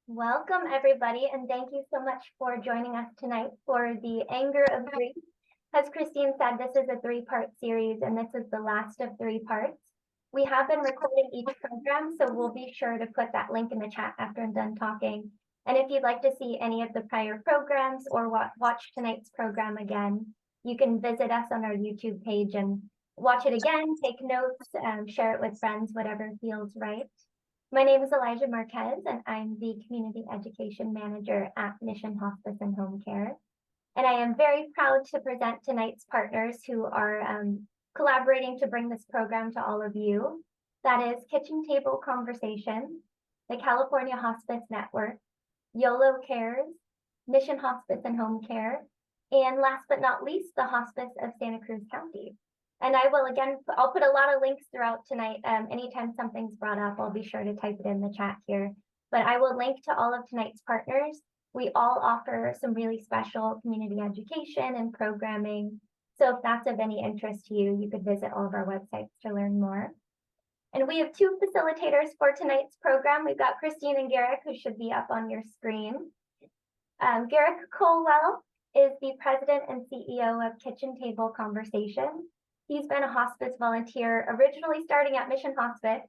Welcome, everybody, and thank you so much for joining us tonight for the Anger of Grief. As Christine said, this is a three-part series, and this is the last of three parts. We have been recording each program, so we'll be sure to put that link in the chat after I'm done talking. And if you'd like to see any of the prior programs or watch tonight's program again, you can visit us on our YouTube page and watch it again, take notes, share it with friends, whatever feels right. My name is Elijah Marquez, and I'm the Community Education Manager at Mission Hospice and Home Care. And I am very proud to present tonight's partners who are collaborating to bring this program to all of you. That is Kitchen Table Conversations, the California Hospice Network, YOLO Cares, Mission Hospice and Home Care, and last but not least, the Hospice of Santa Cruz County. And I will, again, I'll put a lot of links throughout tonight. Anytime something's brought up, I'll be sure to type it in the chat here. But I will link to all of tonight's partners. We all offer some really special community education and programming. So if that's of any interest to you, you could visit all of our websites to learn more. And we have two facilitators for tonight's program. We've got Christine and Garrick, who should be up on your screen. Garrick Colwell is the president and CEO of Kitchen Table Conversations. He's been a hospice volunteer, originally starting at Mission Hospice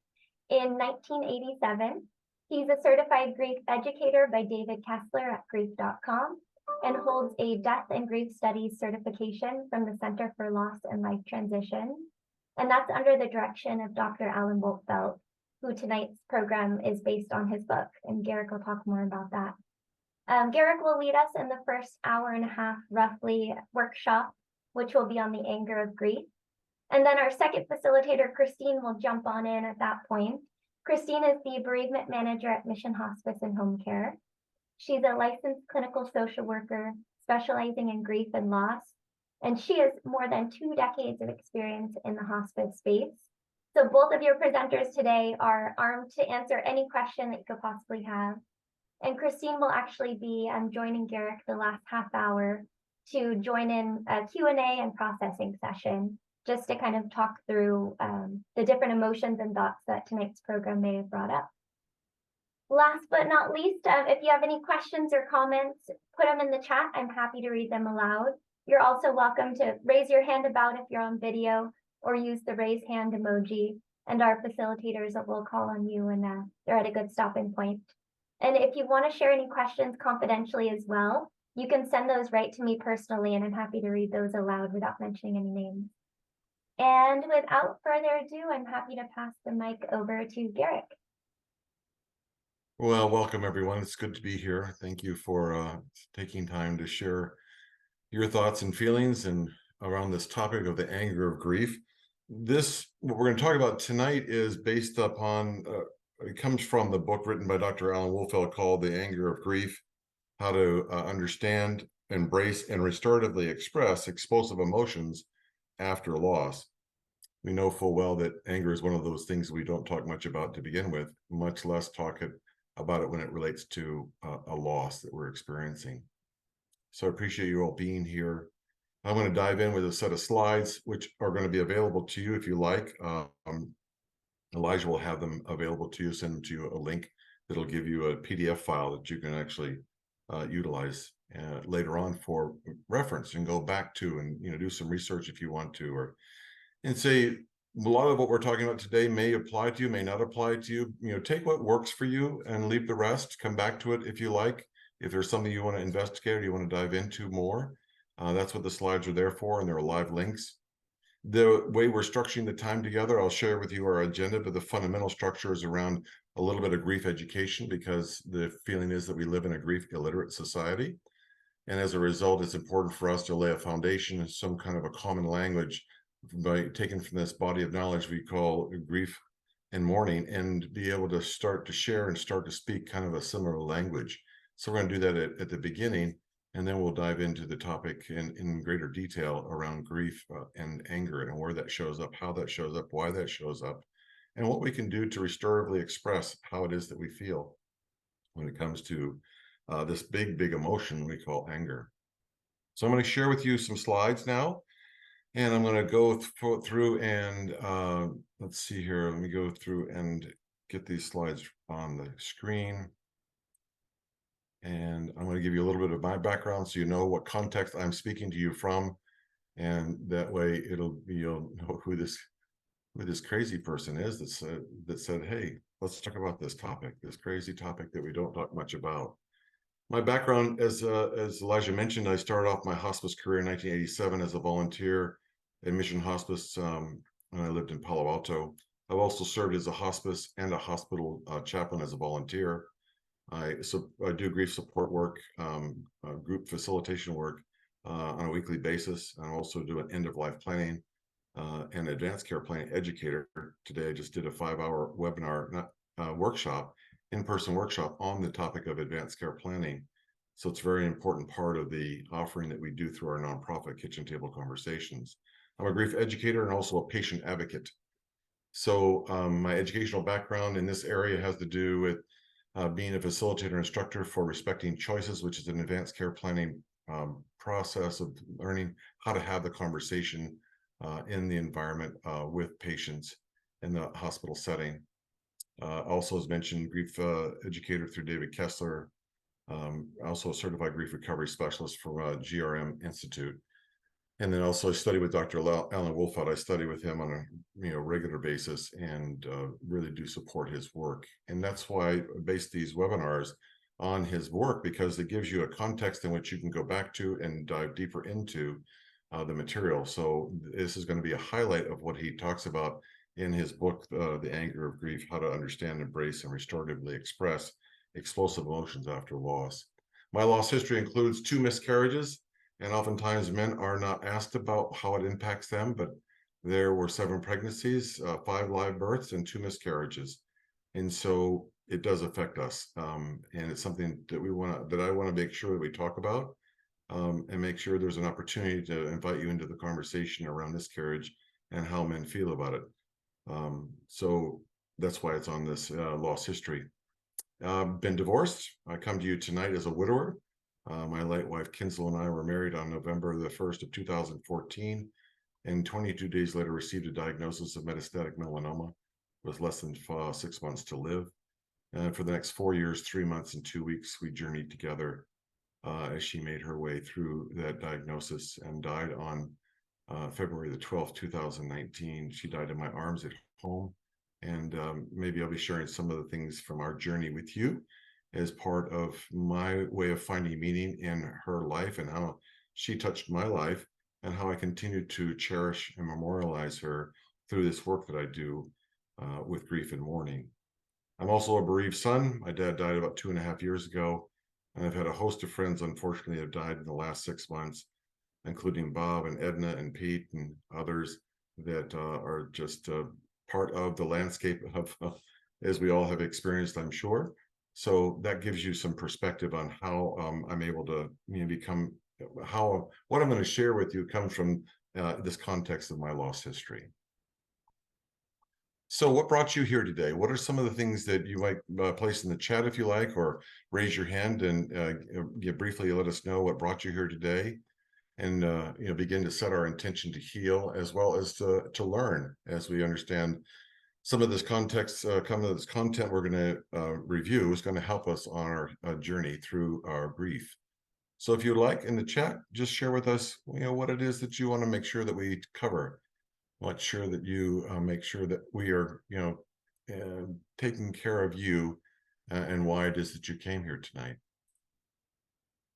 in 1987. He's a certified grief educator by David Kessler at grief.com and holds a death and grief studies certification from the Center for Loss and Life Transition. And that's under the direction of Dr. Alan Wolfelt, who tonight's program is based on his book, and Garrick will talk more about that. Garrick will lead us in the first hour and a half, roughly, workshop, which will be on the anger of grief. And then our second facilitator, Christine, will jump on in at that point. Christine is the bereavement manager at Mission Hospice and Home Care. She's a licensed clinical social worker specializing in grief and loss, and she has more than 2 decades of experience in the hospice space. So both of your presenters today are armed to answer any question that you could possibly have. And Christine will actually be joining Garrick the last half hour to join in a Q&A and processing session, just to kind of talk through the different emotions and thoughts that tonight's program may have brought up. Last but not least, if you have any questions or comments, put them in the chat. I'm happy to read them aloud. You're also welcome to raise your hand about if you're on video, or use the raise hand emoji, and our facilitators will call on you when they're at a good stopping point. And if you want to share any questions confidentially as well, you can send those right to me personally, and I'm happy to read those aloud without mentioning any names. And without further ado, I'm happy to pass the mic over to Garrick. Well, welcome everyone. It's good to be here. Thank you for taking time to share your thoughts and feelings and around this topic of the anger of grief. What we're going to talk about tonight is based upon, it comes from the book written by Dr. Alan Wolfelt called The Anger of Grief, How to Understand, Embrace, and Restoratively Express Explosive Emotions After Loss. We know full well that anger is one of those things we don't talk much about to begin with, much less talk about it when it relates to a loss that we're experiencing. So I appreciate you all being here. I'm going to dive in with a set of slides, which are going to be available to you if you like. Elijah will have them available to you, send them to you a link that'll give you a PDF file that you can actually utilize later on for reference and go back to and do some research if you want to, and say a lot of what we're talking about today may apply to you, may not apply to you. Take what works for you and leave the rest. Come back to it if you like. If there's something you want to investigate or you want to dive into more, that's what the slides are there for, and there are live links. The way we're structuring the time together, I'll share with you our agenda, but the fundamental structure is around a little bit of grief education, because the feeling is that we live in a grief illiterate society. And as a result, it's important for us to lay a foundation in some kind of a common language by taking from this body of knowledge we call grief and mourning, and be able to start to share and start to speak kind of a similar language. So we're going to do that at the beginning, and then we'll dive into the topic in greater detail around grief and anger, and where that shows up, how that shows up, why that shows up, and what we can do to restoratively express how it is that we feel when it comes to this big emotion we call anger. So I'm going to share with you some slides now, and I'm going to go through and let's see here. Let me go through and get these slides on the screen. And I'm going to give you a little bit of my background so you know what context I'm speaking to you from. And that way you'll know who this crazy person is that said, hey, let's talk about this topic, this crazy topic that we don't talk much about. My background, as Elijah mentioned, I started off my hospice career in 1987 as a volunteer in Mission Hospice when I lived in Palo Alto. I've also served as a hospice and a hospital chaplain as a volunteer. I do grief support work, group facilitation work on a weekly basis. I also do an end-of-life planning and advanced care planning educator. Today, I just did a 5-hour webinar workshop, in-person workshop on the topic of advanced care planning. So it's a very important part of the offering that we do through our nonprofit Kitchen Table Conversations. I'm a grief educator and also a patient advocate. So my educational background in this area has to do with being a facilitator instructor for Respecting Choices, which is an advanced care planning process of learning how to have the conversation in the environment with patients in the hospital setting. Also, as mentioned, grief educator through David Kessler, also a certified grief recovery specialist from GRM Institute. And then also I study with Dr. Alan Wolfelt. I study with him on a regular basis and really do support his work. And that's why I base these webinars on his work, because it gives you a context in which you can go back to and dive deeper into the material. So this is going to be a highlight of what he talks about in his book, The Anger of Grief, How to Understand, Embrace, and Restoratively Express Explosive Emotions After Loss. My loss history includes 2 miscarriages. And oftentimes men are not asked about how it impacts them, but there were 7 pregnancies, 5 live births, and 2 miscarriages. And so it does affect us. And it's something that I want to make sure that we talk about and make sure there's an opportunity to invite you into the conversation around miscarriage and how men feel about it. So that's why it's on this loss history. Been divorced. I come to you tonight as a widower. My late wife Kinsel and I were married on November the 1st of 2014, and 22 days later received a diagnosis of metastatic melanoma with less than 6 months to live. And for the next 4 years, 3 months, and 2 weeks, we journeyed together as she made her way through that diagnosis and died on February the 12th, 2019. She died in my arms at home. And maybe I'll be sharing some of the things from our journey with you as part of my way of finding meaning in her life and how she touched my life and how I continue to cherish and memorialize her through this work that I do with grief and mourning. I'm also a bereaved son. My dad died about 2.5 years ago, and I've had a host of friends, unfortunately, have died in the last 6 months, including Bob and Edna and Pete and others that are just part of the landscape of, as we all have experienced, I'm sure. So that gives you some perspective on how I'm able to become, what I'm going to share with you comes from this context of my loss history. So what brought you here today? What are some of the things that you might place in the chat if you like, or raise your hand and briefly let us know what brought you here today, and begin to set our intention to heal as well as to learn as we understand some of this context, some of this content we're going to review is going to help us on our journey through our grief. So if you'd like in the chat, just share with us, what it is that you want to make sure that we cover. Make sure that you make sure that we are, taking care of you and why it is that you came here tonight.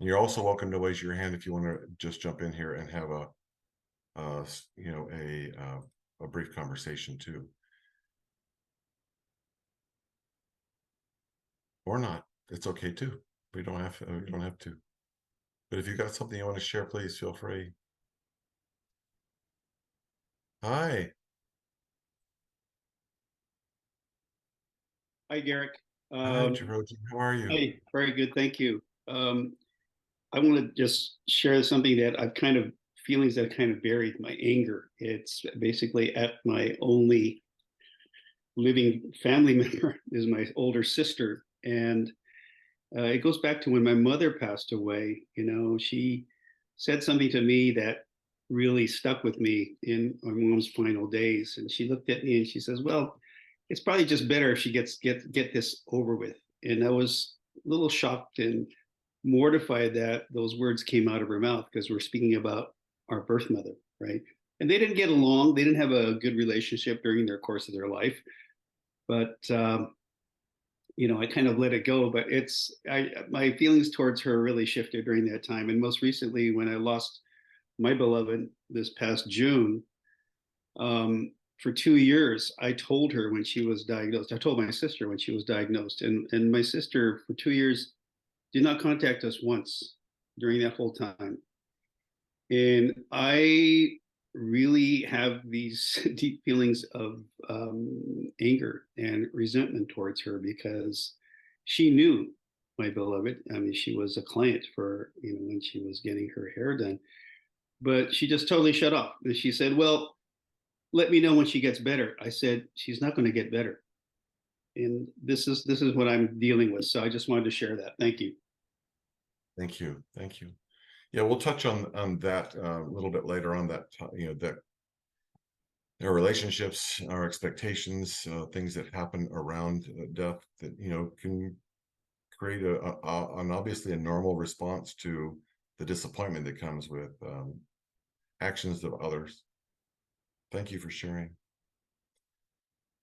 And you're also welcome to raise your hand if you want to just jump in here and have a brief conversation too. Or not, it's okay too. We don't have to. But if you got something you want to share, please feel free. Hi. Hi, Garrick. Hi, Jiroji. How are you? Hey, very good, thank you. I want to just share something that I've feelings that kind of buried my anger. It's basically at my only living family member is my older sister. And it goes back to when my mother passed away. She said something to me that really stuck with me in my mom's final days. And she looked at me and she says, well, it's probably just better if she get this over with. And I was a little shocked and mortified that those words came out of her mouth, because we're speaking about our birth mother, right? And they didn't get along. They didn't have a good relationship during their course of their life. But I kind of let it go. But my feelings towards her really shifted during that time. And most recently, when I lost my beloved this past June, for 2 years, I told her when she was diagnosed. I told my sister when she was diagnosed, and my sister for 2 years did not contact us once during that whole time. And I really have these deep feelings of anger and resentment towards her, because she knew my beloved. I mean, she was a client for, when she was getting her hair done, but she just totally shut off. And she said, well, let me know when she gets better. I said, she's not going to get better. And this is what I'm dealing with. So I just wanted to share that. Thank you. Thank you. Thank you. Yeah, we'll touch on that a little bit later on, that, that our relationships, our expectations, things that happen around death that, can create an obviously a normal response to the disappointment that comes with actions of others. Thank you for sharing.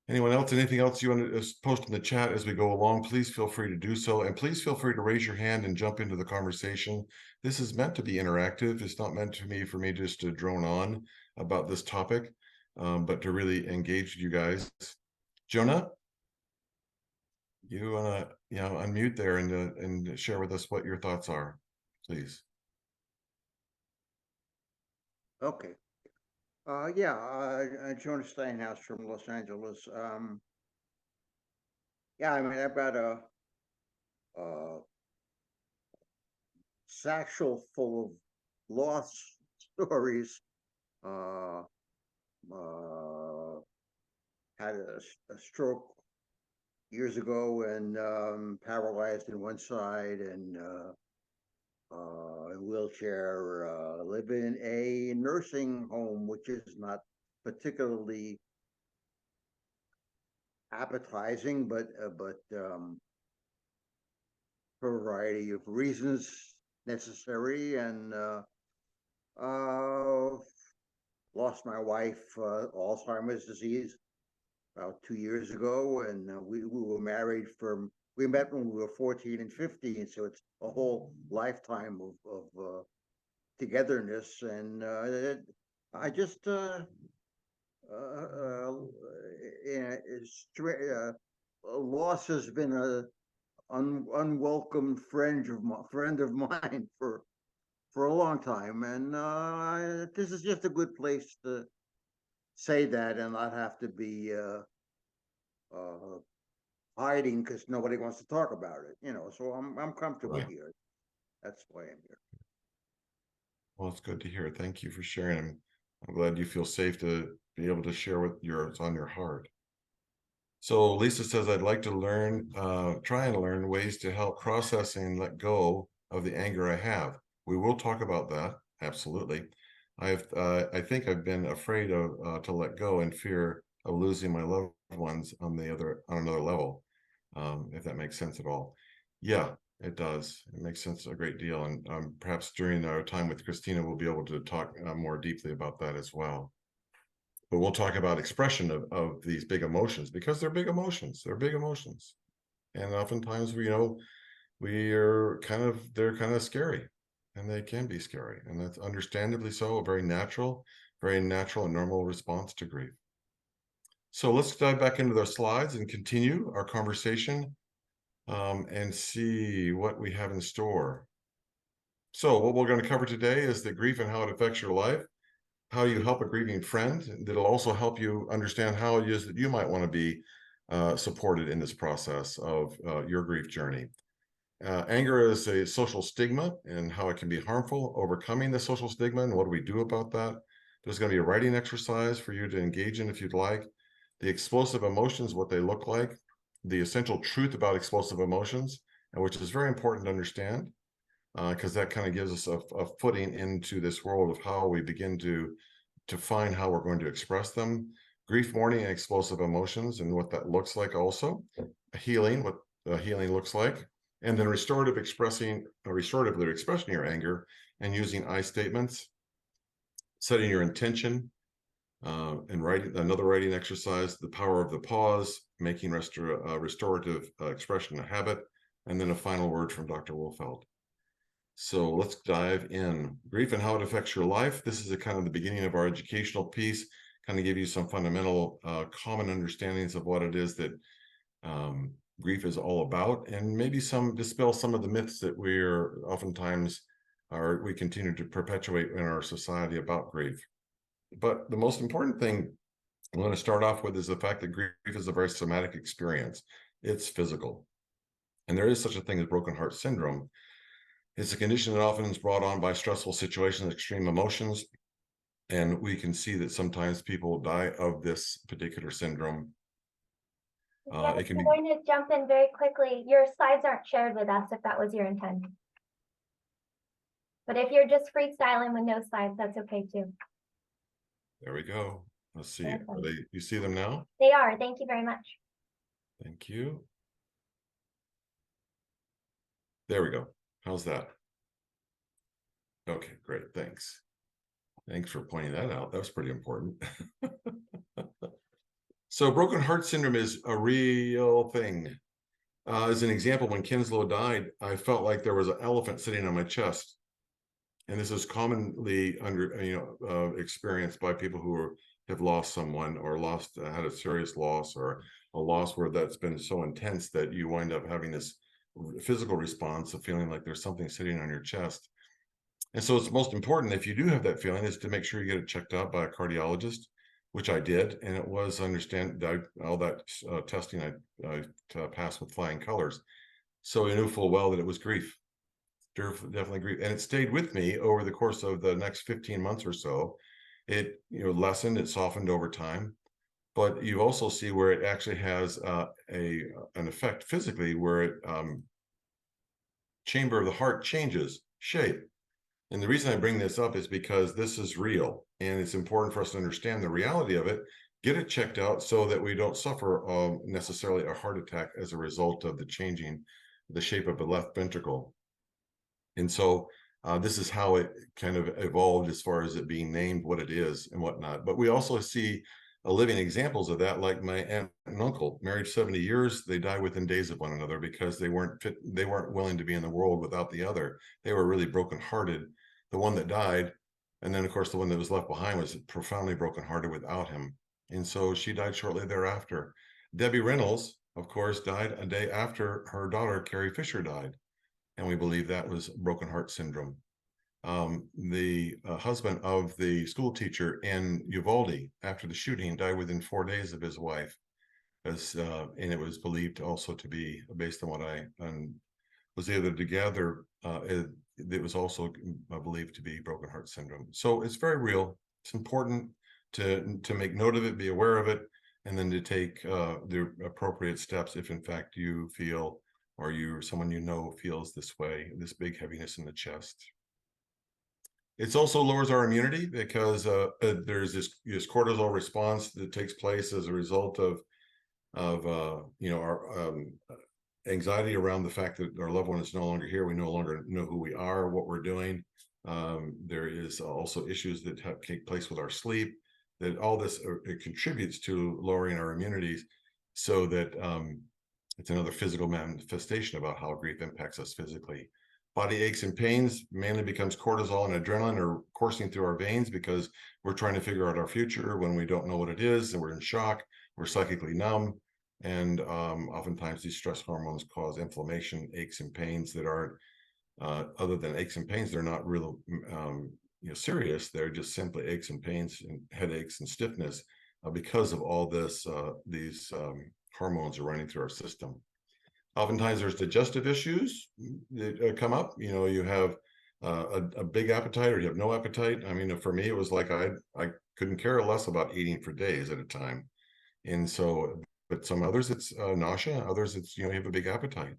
Anyone else, anything else you want to post in the chat as we go along, please feel free to do so. And please feel free to raise your hand and jump into the conversation. This is meant to be interactive. It's not meant for me just to drone on about this topic, but to really engage you guys. Jonah, you want to unmute there and share with us what your thoughts are, please. Okay. Jonah Steinhaus from Los Angeles. I mean, I've got a satchel full of lost stories. Had a stroke years ago and paralyzed in one side and wheelchair, live in a nursing home, which is not particularly appetizing, but for a variety of reasons necessary. And lost my wife, Alzheimer's disease, about 2 years ago, and we were married we met when we were 14 and 15, so it's a whole lifetime of togetherness. And I just loss has been a unwelcome friend of mine for a long time, and this is just a good place to say that and not have to be hiding because nobody wants to talk about it, so I'm comfortable here. That's why I'm here. Well, it's good to hear. Thank you for sharing. I'm glad you feel safe to be able to share what's on your heart. So Lisa says, I'd like to try and learn ways to help process and let go of the anger I have. We will talk about that. Absolutely. I think I've been afraid of to let go in fear of losing my loved ones on another level. If that makes sense at all. Yeah, it does. It makes sense a great deal. And perhaps during our time with Christina, we'll be able to talk more deeply about that as well. But we'll talk about expression of these big emotions, because they're big emotions. They're big emotions. And oftentimes, they're kind of scary, and they can be scary. And that's understandably so, a very natural and normal response to grief. So let's dive back into the slides and continue our conversation and see what we have in store. So what we're going to cover today is the grief and how it affects your life, how you help a grieving friend. That'll also help you understand how it is that you might want to be supported in this process of your grief journey. Anger is a social stigma and how it can be harmful, overcoming the social stigma, and what do we do about that? There's going to be a writing exercise for you to engage in if you'd like. The explosive emotions, what they look like, the essential truth about explosive emotions, and which is very important to understand, because that kind of gives us a footing into this world of how we begin to find how we're going to express them. Grief mourning and explosive emotions and what that looks like also. Healing, what healing looks like, And then restoratively expressing your anger and using I statements, setting your intention, and writing another writing exercise, the power of the pause, making restorative expression a habit, and then a final word from Dr. Wolfelt. So let's dive in. Grief and how it affects your life. This is a kind of the beginning of our educational piece, kind of give you some fundamental common understandings of what it is that grief is all about, and maybe dispel some of the myths that we continue to perpetuate in our society about grief. But the most important thing I want to start off with is the fact that grief is a very somatic experience. It's physical. And there is such a thing as broken heart syndrome. It's a condition that often is brought on by stressful situations, extreme emotions. And we can see that sometimes people die of this particular syndrome. Yes, It can I'm be, going to jump in very quickly. Your slides aren't shared with us if that was your intent. But if you're just freestyling with no slides, that's okay too. there we go. Let's see. Awesome. You see them now? They are. Thank you very much. Thank you. There we go. How's that? Okay, great. Thanks. Thanks for pointing that out. That was pretty important. So broken heart syndrome is a real thing. As an example, when Kinslow died, I felt like there was an elephant sitting on my chest. And this is commonly experienced by people who have lost someone or had a serious loss, or a loss where that's been so intense that you wind up having this physical response of feeling like there's something sitting on your chest. And so it's most important, if you do have that feeling, is to make sure you get it checked out by a cardiologist, which I did. And it was all that testing I passed with flying colors. So I knew full well that it was grief. Definitely grief. And it stayed with me over the course of the next 15 months or so. It lessened, it softened over time. But you also see where it actually has an effect physically, where it chamber of the heart changes shape. And the reason I bring this up is because this is real, and it's important for us to understand the reality of it, get it checked out so that we don't suffer necessarily a heart attack as a result of the changing the shape of the left ventricle. And so this is how it kind of evolved as far as it being named what it is and whatnot. But we also see living examples of that, like my aunt and uncle, married 70 years, they died within days of one another because they weren't willing to be in the world without the other. They were really brokenhearted, the one that died. And then, of course, the one that was left behind was profoundly brokenhearted without him. And so she died shortly thereafter. Debbie Reynolds, of course, died a day after her daughter, Carrie Fisher, died. And we believe that was broken heart syndrome. The husband of the school teacher in Uvalde, after the shooting, died within 4 days of his wife, and it was believed also to be, based on what I was able to gather, it was also believed to be broken heart syndrome. So it's very real. It's important to make note of it, be aware of it, and then to take the appropriate steps if in fact you feel, or someone you know feels this way, this big heaviness in the chest. It also lowers our immunity because there's this cortisol response that takes place as a result of our anxiety around the fact that our loved one is no longer here. We no longer know who we are, what we're doing. There is also issues that take place with our sleep. That all this it contributes to lowering our immunities, so that it's another physical manifestation about how grief impacts us physically. Body aches and pains mainly becomes cortisol and adrenaline are coursing through our veins because we're trying to figure out our future when we don't know what it is, and we're in shock, we're psychically numb. And oftentimes these stress hormones cause inflammation, aches and pains that aren't, other than aches and pains, they're not real serious. They're just simply aches and pains and headaches and stiffness because of all these hormones are running through our system. Oftentimes there's digestive issues that come up. You have a big appetite or you have no appetite. I mean, for me, it was like I couldn't care less about eating for days at a time. And so, but some others it's nausea, others it's, you have a big appetite.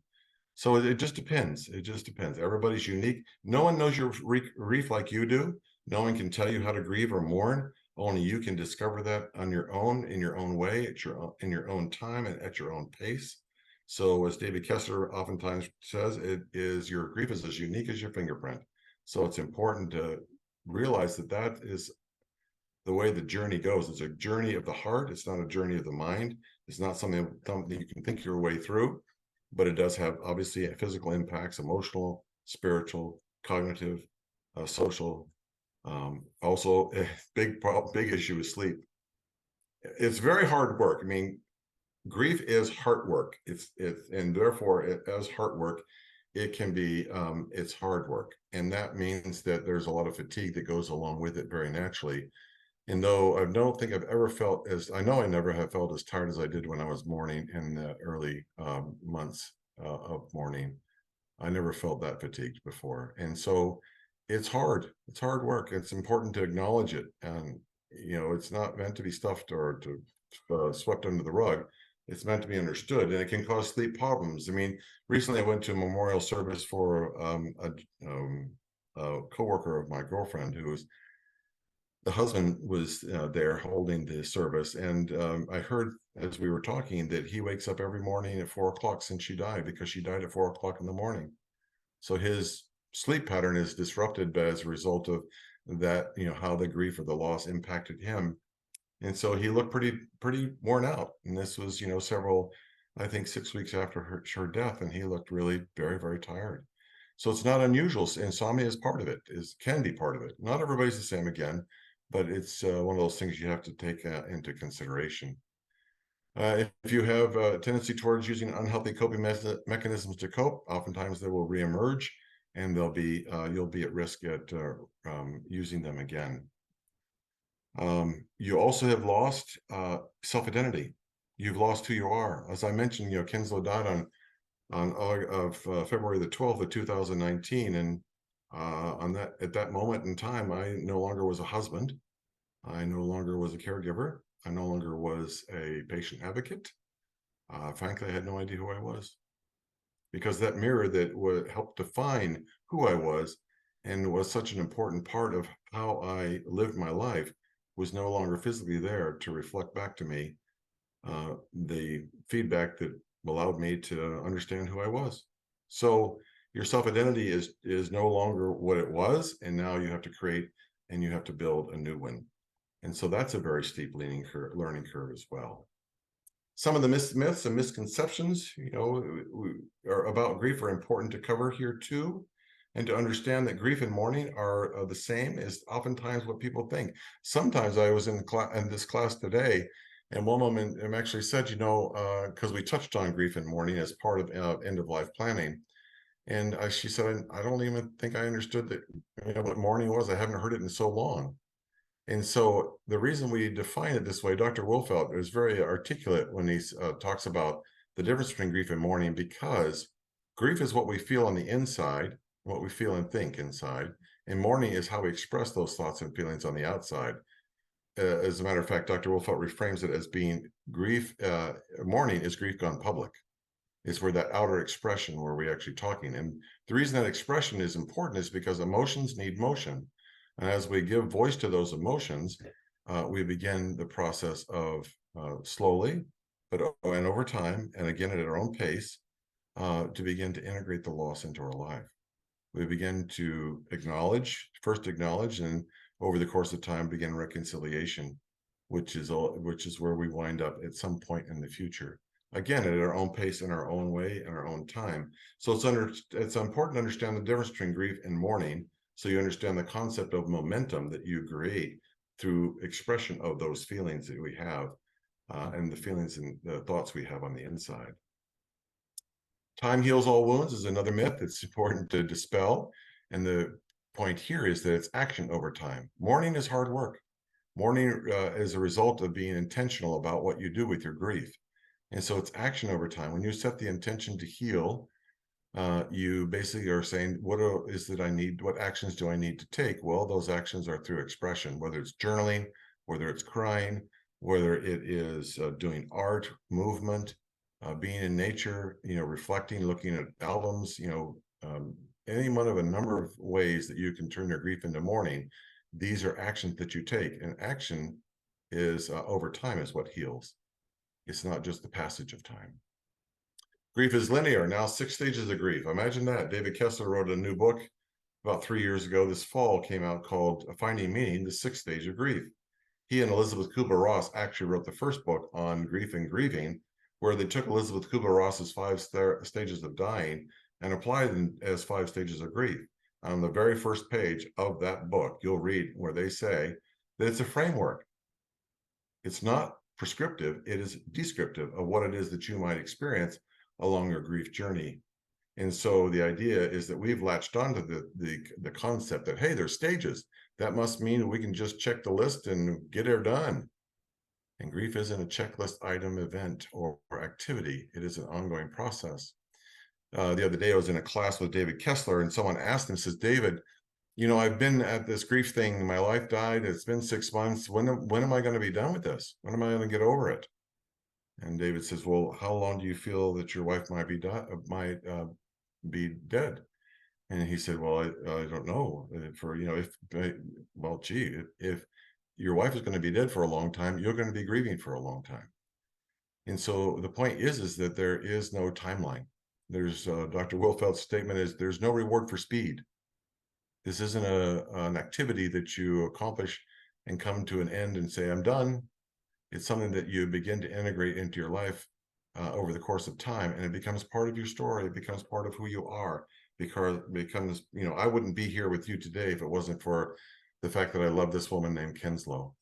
So it just depends. It just depends. Everybody's unique. No one knows your grief like you do. No one can tell you how to grieve or mourn. Only you can discover that on your own, in your own way, in your own time, and at your own pace. So as David Kessler oftentimes says, your grief is as unique as your fingerprint. So it's important to realize that that is the way the journey goes. It's a journey of the heart. It's not a journey of the mind. It's not something that you can think your way through, but it does have obviously physical impacts, emotional, spiritual, cognitive, social. Also, a big issue is sleep. It's very hard work. I mean, grief is heart work. And therefore, as heart work, it can be it's hard work, and that means that there's a lot of fatigue that goes along with it very naturally. And though I don't think I've ever felt I know I never have felt as tired as I did when I was mourning in the early months of mourning. I never felt that fatigued before. And so it's hard. It's hard work. It's important to acknowledge it. And, it's not meant to be stuffed or to swept under the rug. It's meant to be understood, and it can cause sleep problems. I mean, recently I went to a memorial service for a coworker of my girlfriend who was the husband was there holding the service, and I heard as we were talking that he wakes up every morning at 4 o'clock since she died, because she died at 4 o'clock in the morning. So his sleep pattern is disrupted as a result of that, how the grief or the loss impacted him. And so he looked pretty worn out. And this was, I think 6 weeks after her death, and he looked really very, very tired. So it's not unusual. Insomnia is part of it, can be part of it. Not everybody's the same again, but it's one of those things you have to take into consideration. If you have a tendency towards using unhealthy coping mechanisms to cope, oftentimes they will reemerge, and you'll be at risk at using them again. You also have lost self-identity. You've lost who you are. As I mentioned, Kinslow died on February the 12th of 2019, and at that moment in time, I no longer was a husband. I no longer was a caregiver. I no longer was a patient advocate. Frankly, I had no idea who I was, because that mirror that would help define who I was and was such an important part of how I lived my life was no longer physically there to reflect back to me the feedback that allowed me to understand who I was. So your self-identity is no longer what it was, and now you have to create and you have to build a new one. And so that's a very steep learning curve as well. Some of the myths and misconceptions, are about grief are important to cover here too, and to understand that grief and mourning are the same is oftentimes what people think. Sometimes I was in this class today, and one woman actually said, because we touched on grief and mourning as part of end-of-life planning, and she said, I don't even think I understood that, what mourning was. I haven't heard it in so long. And so the reason we define it this way, Dr. Wolfelt is very articulate when he talks about the difference between grief and mourning, because grief is what we feel on the inside, what we feel and think inside, and mourning is how we express those thoughts and feelings on the outside. As a matter of fact, Dr. Wolfelt reframes it as being grief, mourning is grief gone public. It's where that outer expression where we're actually talking. And the reason that expression is important is because emotions need motion. And as we give voice to those emotions, we begin the process of slowly, and over time, and again at our own pace, to begin to integrate the loss into our life. We begin to first acknowledge, and over the course of time, begin reconciliation, which is where we wind up at some point in the future. Again, at our own pace, in our own way, in our own time. So it's important to understand the difference between grief and mourning, so you understand the concept of momentum that you create through expression of those feelings that we have, and the feelings and the thoughts we have on the inside. Time heals all wounds is another myth that's important to dispel. And the point here is that it's action over time. Mourning is hard work. Mourning is a result of being intentional about what you do with your grief. And so it's action over time. When you set the intention to heal, you basically are saying, what actions do I need to take? Well, those actions are through expression, whether it's journaling, whether it's crying, whether it is doing art, movement, being in nature, reflecting, looking at albums, any one of a number of ways that you can turn your grief into mourning. These are actions that you take, and action is over time is what heals. It's not just the passage of time. Grief is linear. Now 6 stages of grief. Imagine that. David Kessler wrote a new book about 3 years ago. This fall came out called Finding Meaning, the 6th stage of grief. He and Elizabeth Kubler-Ross actually wrote the first book on grief and grieving, where they took Elizabeth Kubler-Ross's 5 stages of dying and applied them as 5 stages of grief. On the very first page of that book, you'll read where they say that it's a framework. It's not prescriptive, it is descriptive of what it is that you might experience along your grief journey. And so the idea is that we've latched onto the concept that, hey, there's stages. That must mean we can just check the list and get it done. And grief isn't a checklist item, event, or activity. It is an ongoing process. The other day, I was in a class with David Kessler, and someone asked him, says, David, you know, I've been at this grief thing. My wife died. It's been 6 months. When am I going to be done with this? When am I going to get over it? And David says, well, how long do you feel that your wife might be dead? And he said, well, I don't know. If your wife is going to be dead for a long time, you're going to be grieving for a long time. And so the point is that there is no timeline. There's Dr. Wolfelt's statement is there's no reward for speed. This isn't an activity that you accomplish and come to an end and say, I'm done. It's something that you begin to integrate into your life over the course of time, and it becomes part of your story. It becomes part of who you are, because it becomes, you know, I wouldn't be here with you today if it wasn't for the fact that I love this woman named Kenslow.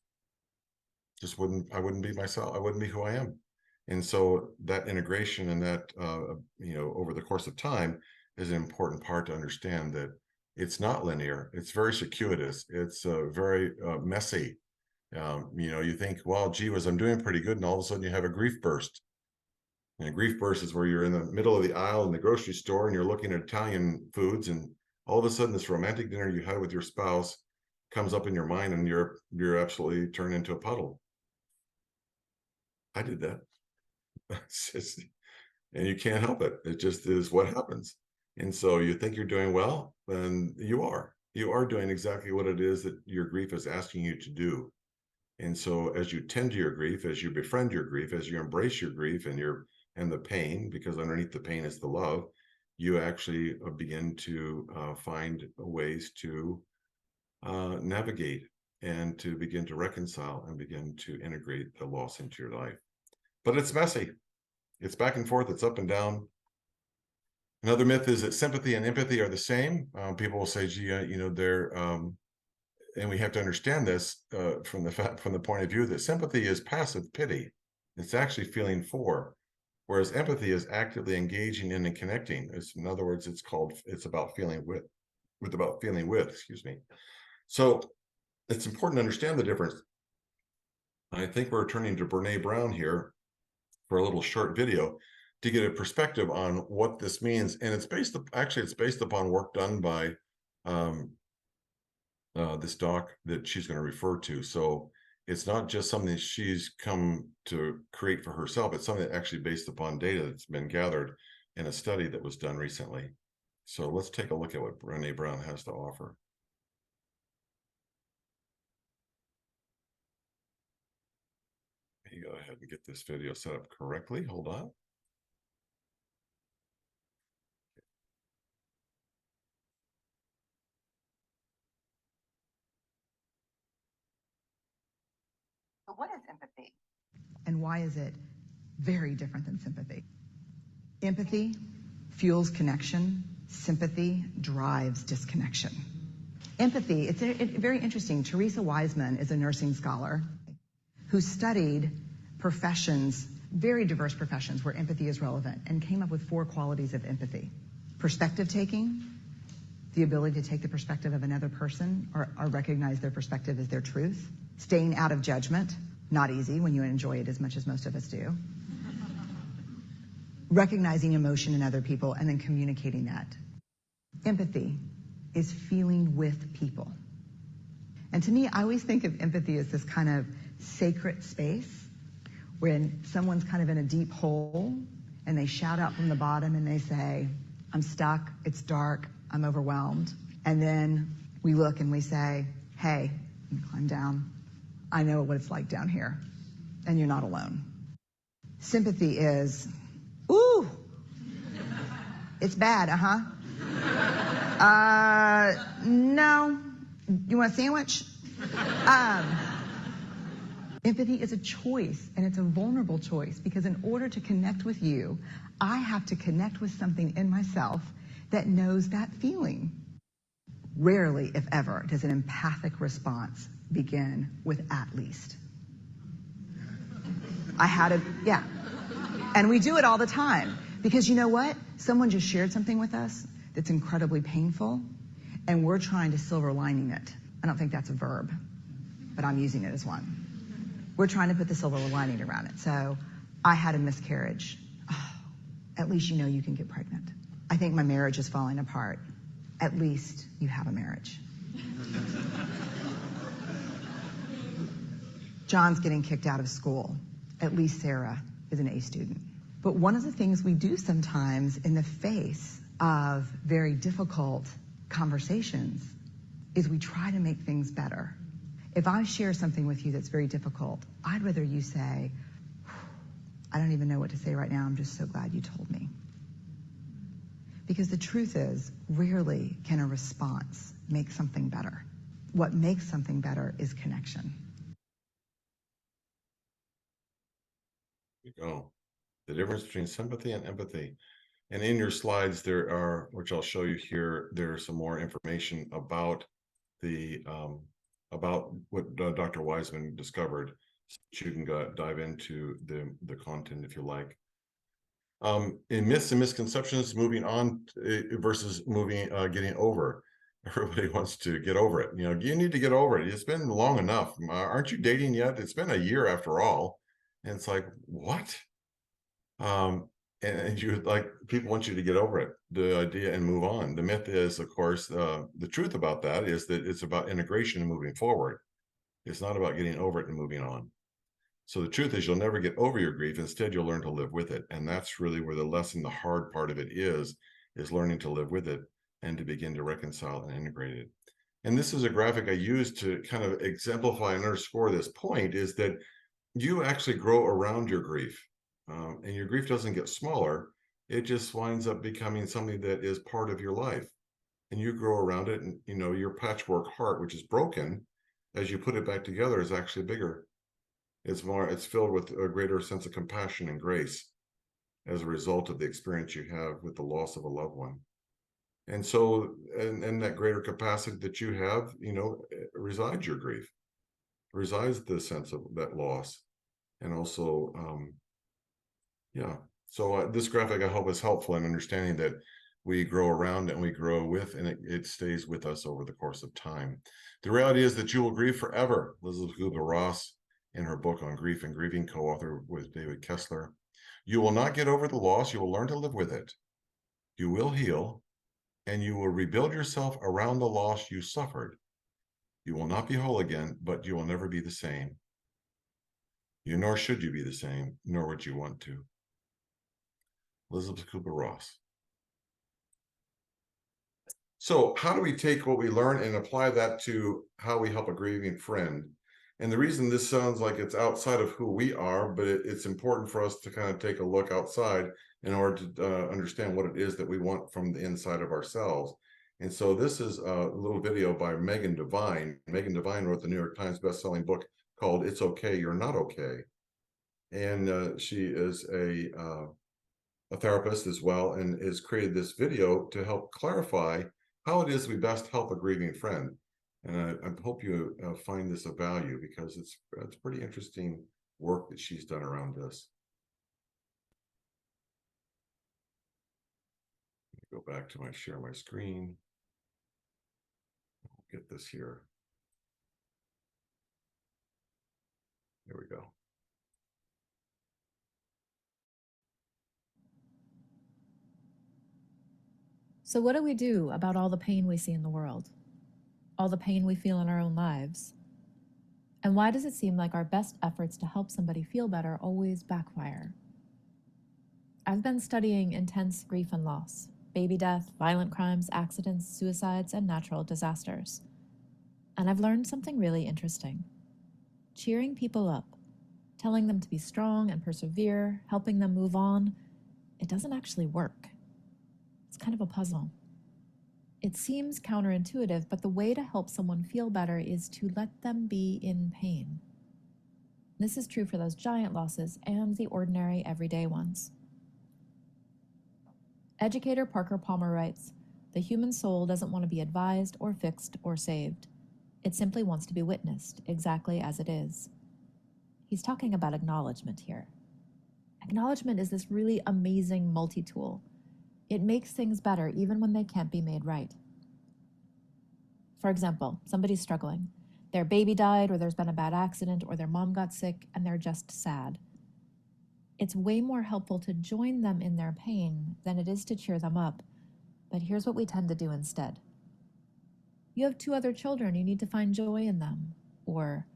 I wouldn't be myself. I wouldn't be who I am. And so that integration and that, over the course of time is an important part to understand that it's not linear. It's very circuitous. It's very messy. You think, well, gee whiz, I'm doing pretty good. And all of a sudden you have a grief burst. And a grief burst is where you're in the middle of the aisle in the grocery store and you're looking at Italian foods, and all of a sudden this romantic dinner you had with your spouse comes up in your mind and you're absolutely turned into a puddle. I did that. And you can't help it. It just is what happens. And so you think you're doing well, then you are doing exactly what it is that your grief is asking you to do. And so as you tend to your grief, as you befriend your grief, as you embrace your grief and the pain, because underneath the pain is the love, you actually begin to find ways to navigate and to begin to reconcile and begin to integrate the loss into your life. But it's messy. It's back and forth. It's up and down. Another myth is that sympathy and empathy are the same. People will say, gee, they're, and we have to understand this from the point of view that sympathy is passive pity. It's actually feeling for, whereas empathy is actively engaging in and connecting. In other words, it's about feeling with, excuse me. So it's important to understand the difference. I think we're turning to Brene Brown here for a little short video to get a perspective on what this means. And it's based upon work done by this doc that she's going to refer to. So it's not just something that she's come to create for herself. It's something that actually based upon data that's been gathered in a study that was done recently. So let's take a look at what Brene Brown has to offer. You go ahead and get this video set up correctly. Hold on. So what is empathy? And why is it very different than sympathy? Empathy fuels connection. Sympathy drives disconnection. Empathy, it's very interesting. Teresa Wiseman is a nursing scholar who studied professions, very diverse professions where empathy is relevant, and came up with 4 qualities of empathy. Perspective taking, the ability to take the perspective of another person or recognize their perspective as their truth. Staying out of judgment, not easy when you enjoy it as much as most of us do. Recognizing emotion in other people and then communicating that. Empathy is feeling with people. And to me, I always think of empathy as this kind of sacred space when someone's kind of in a deep hole and they shout out from the bottom and they say, I'm stuck, it's dark, I'm overwhelmed. And then we look and we say, hey, climb down. I know what it's like down here, and you're not alone. Sympathy is, ooh, it's bad, no. You want a sandwich? Empathy is a choice, and it's a vulnerable choice, because in order to connect with you, I have to connect with something in myself that knows that feeling. Rarely, if ever, does an empathic response begin with "at least." Yeah. And we do it all the time, because you know what? Someone just shared something with us that's incredibly painful, and we're trying to silver lining it. I don't think that's a verb, but I'm using it as one. We're trying to put the silver lining around it. So, I had a miscarriage. Oh, at least you know you can get pregnant. I think my marriage is falling apart. At least you have a marriage. John's getting kicked out of school. At least Sarah is an A student. But one of the things we do sometimes in the face of very difficult conversations is we try to make things better. If I share something with you that's very difficult, I'd rather you say, "I don't even know what to say right now. I'm just so glad you told me." Because the truth is, rarely can a response make something better. What makes something better is connection. There you go. The difference between sympathy and empathy. And in your slides, there are, which I'll show you here, there's some more information about the about what Dr. Wiseman discovered, so that you can dive into the content if you like. In myths and misconceptions, moving on versus getting over. Everybody wants to get over it. You know, you need to get over it. It's been long enough. Aren't you dating yet? It's been a year after all. And it's like, what? And you like, people want you to get over it, the idea, and move on. The myth is, of course, the truth about that is that it's about integration and moving forward. It's not about getting over it and moving on. So the truth is, you'll never get over your grief. Instead, you'll learn to live with it. And that's really where the lesson, the hard part of it is learning to live with it and to begin to reconcile and integrate it. And this is a graphic I use to kind of exemplify and underscore this point, is that you actually grow around your grief. And your grief doesn't get smaller. It just winds up becoming something that is part of your life. And you grow around it, and you know, your patchwork heart, which is broken, as you put it back together, is actually bigger. It's filled with a greater sense of compassion and grace as a result of the experience you have with the loss of a loved one. And so, and that greater capacity that you have, you know, resides your grief, resides the sense of that loss. And also, yeah. So this graphic, I hope, is helpful in understanding that we grow around and we grow with, and it stays with us over the course of time. The reality is that you will grieve forever. Elizabeth Kubler-Ross, in her book on grief and grieving, co-author with David Kessler. You will not get over the loss. You will learn to live with it. You will heal, and you will rebuild yourself around the loss you suffered. You will not be whole again, but you will never be the same. You nor should you be the same, nor would you want to. Elizabeth Kubler-Ross. So how do we take what we learn and apply that to how we help a grieving friend? And the reason this sounds like it's outside of who we are, but it's important for us to kind of take a look outside in order to understand what it is that we want from the inside of ourselves. And so this is a little video by Megan Devine. Megan Devine wrote the New York Times bestselling book called "It's Okay, You're Not Okay." And she is a therapist as well, and has created this video to help clarify how it is we best help a grieving friend. And I hope you find this of value, because it's pretty interesting work that she's done around this. Go back to share my screen. I'll get this here. There we go. So what do we do about all the pain we see in the world? All the pain we feel in our own lives? And why does it seem like our best efforts to help somebody feel better always backfire? I've been studying intense grief and loss, baby death, violent crimes, accidents, suicides, and natural disasters. And I've learned something really interesting. Cheering people up, telling them to be strong and persevere, helping them move on, it doesn't actually work. It's kind of a puzzle. It seems counterintuitive, but the way to help someone feel better is to let them be in pain. This is true for those giant losses and the ordinary, everyday ones. Educator Parker Palmer writes, "The human soul doesn't want to be advised or fixed or saved. It simply wants to be witnessed exactly as it is." He's talking about acknowledgement here. Acknowledgement is this really amazing multi-tool. It makes things better even when they can't be made right. For example, somebody's struggling. Their baby died, or there's been a bad accident, or their mom got sick, and they're just sad. It's way more helpful to join them in their pain than it is to cheer them up. But here's what we tend to do instead. "You have 2 other children, you need to find joy in them." Or,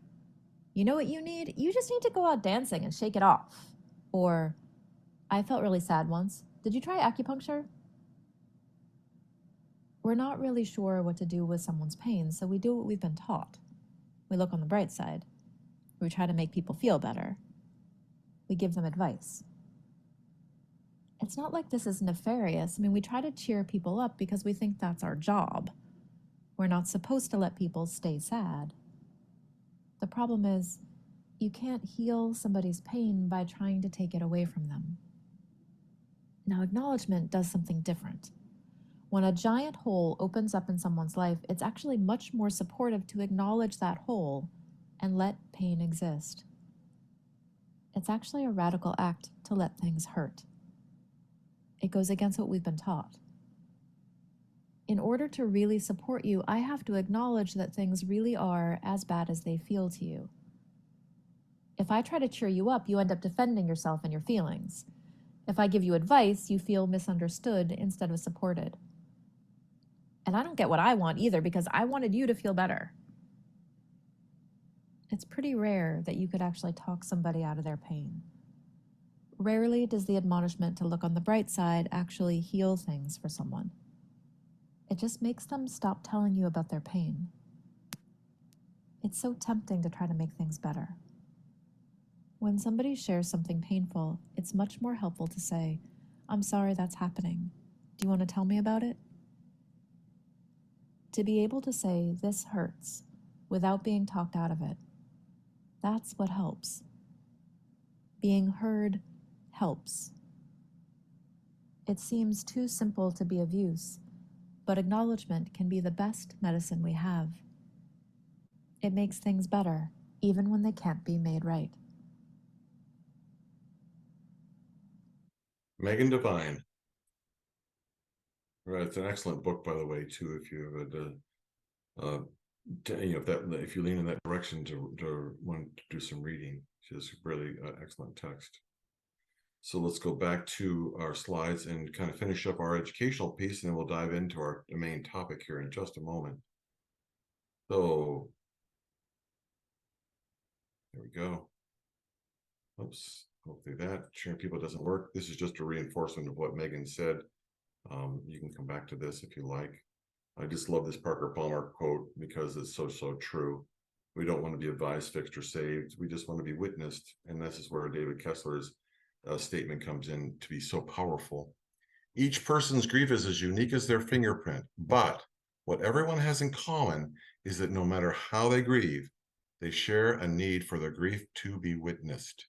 "You know what you need? You just need to go out dancing and shake it off." Or, "I felt really sad once. Did you try acupuncture?" We're not really sure what to do with someone's pain, so we do what we've been taught. We look on the bright side. We try to make people feel better. We give them advice. It's not like this is nefarious. I mean, we try to cheer people up because we think that's our job. We're not supposed to let people stay sad. The problem is, you can't heal somebody's pain by trying to take it away from them. Now, acknowledgement does something different. When a giant hole opens up in someone's life, it's actually much more supportive to acknowledge that hole and let pain exist. It's actually a radical act to let things hurt. It goes against what we've been taught. In order to really support you, I have to acknowledge that things really are as bad as they feel to you. If I try to cheer you up, you end up defending yourself and your feelings. If I give you advice, you feel misunderstood instead of supported. And I don't get what I want either, because I wanted you to feel better. It's pretty rare that you could actually talk somebody out of their pain. Rarely does the admonishment to look on the bright side actually heal things for someone. It just makes them stop telling you about their pain. It's so tempting to try to make things better. When somebody shares something painful, it's much more helpful to say, "I'm sorry that's happening. Do you want to tell me about it?" To be able to say, "This hurts," without being talked out of it, that's what helps. Being heard helps. It seems too simple to be of use, but acknowledgement can be the best medicine we have. It makes things better, even when they can't be made right. Megan Devine. Right, it's an excellent book, by the way, too. If you would, if you lean in that direction to want to do some reading, she's really excellent text. So let's go back to our slides and kind of finish up our educational piece, and then we'll dive into our main topic here in just a moment. So there we go. Oops, hopefully that sharing people doesn't work. This is just a reinforcement of what Megan said. You can come back to this if you like. I just love this Parker Palmer quote because it's so true. We don't want to be advised, fixed, or saved. We just want to be witnessed. And this is where David Kessler's statement comes in to be so powerful. Each person's grief is as unique as their fingerprint, but what everyone has in common is that no matter how they grieve, they share a need for their grief to be witnessed.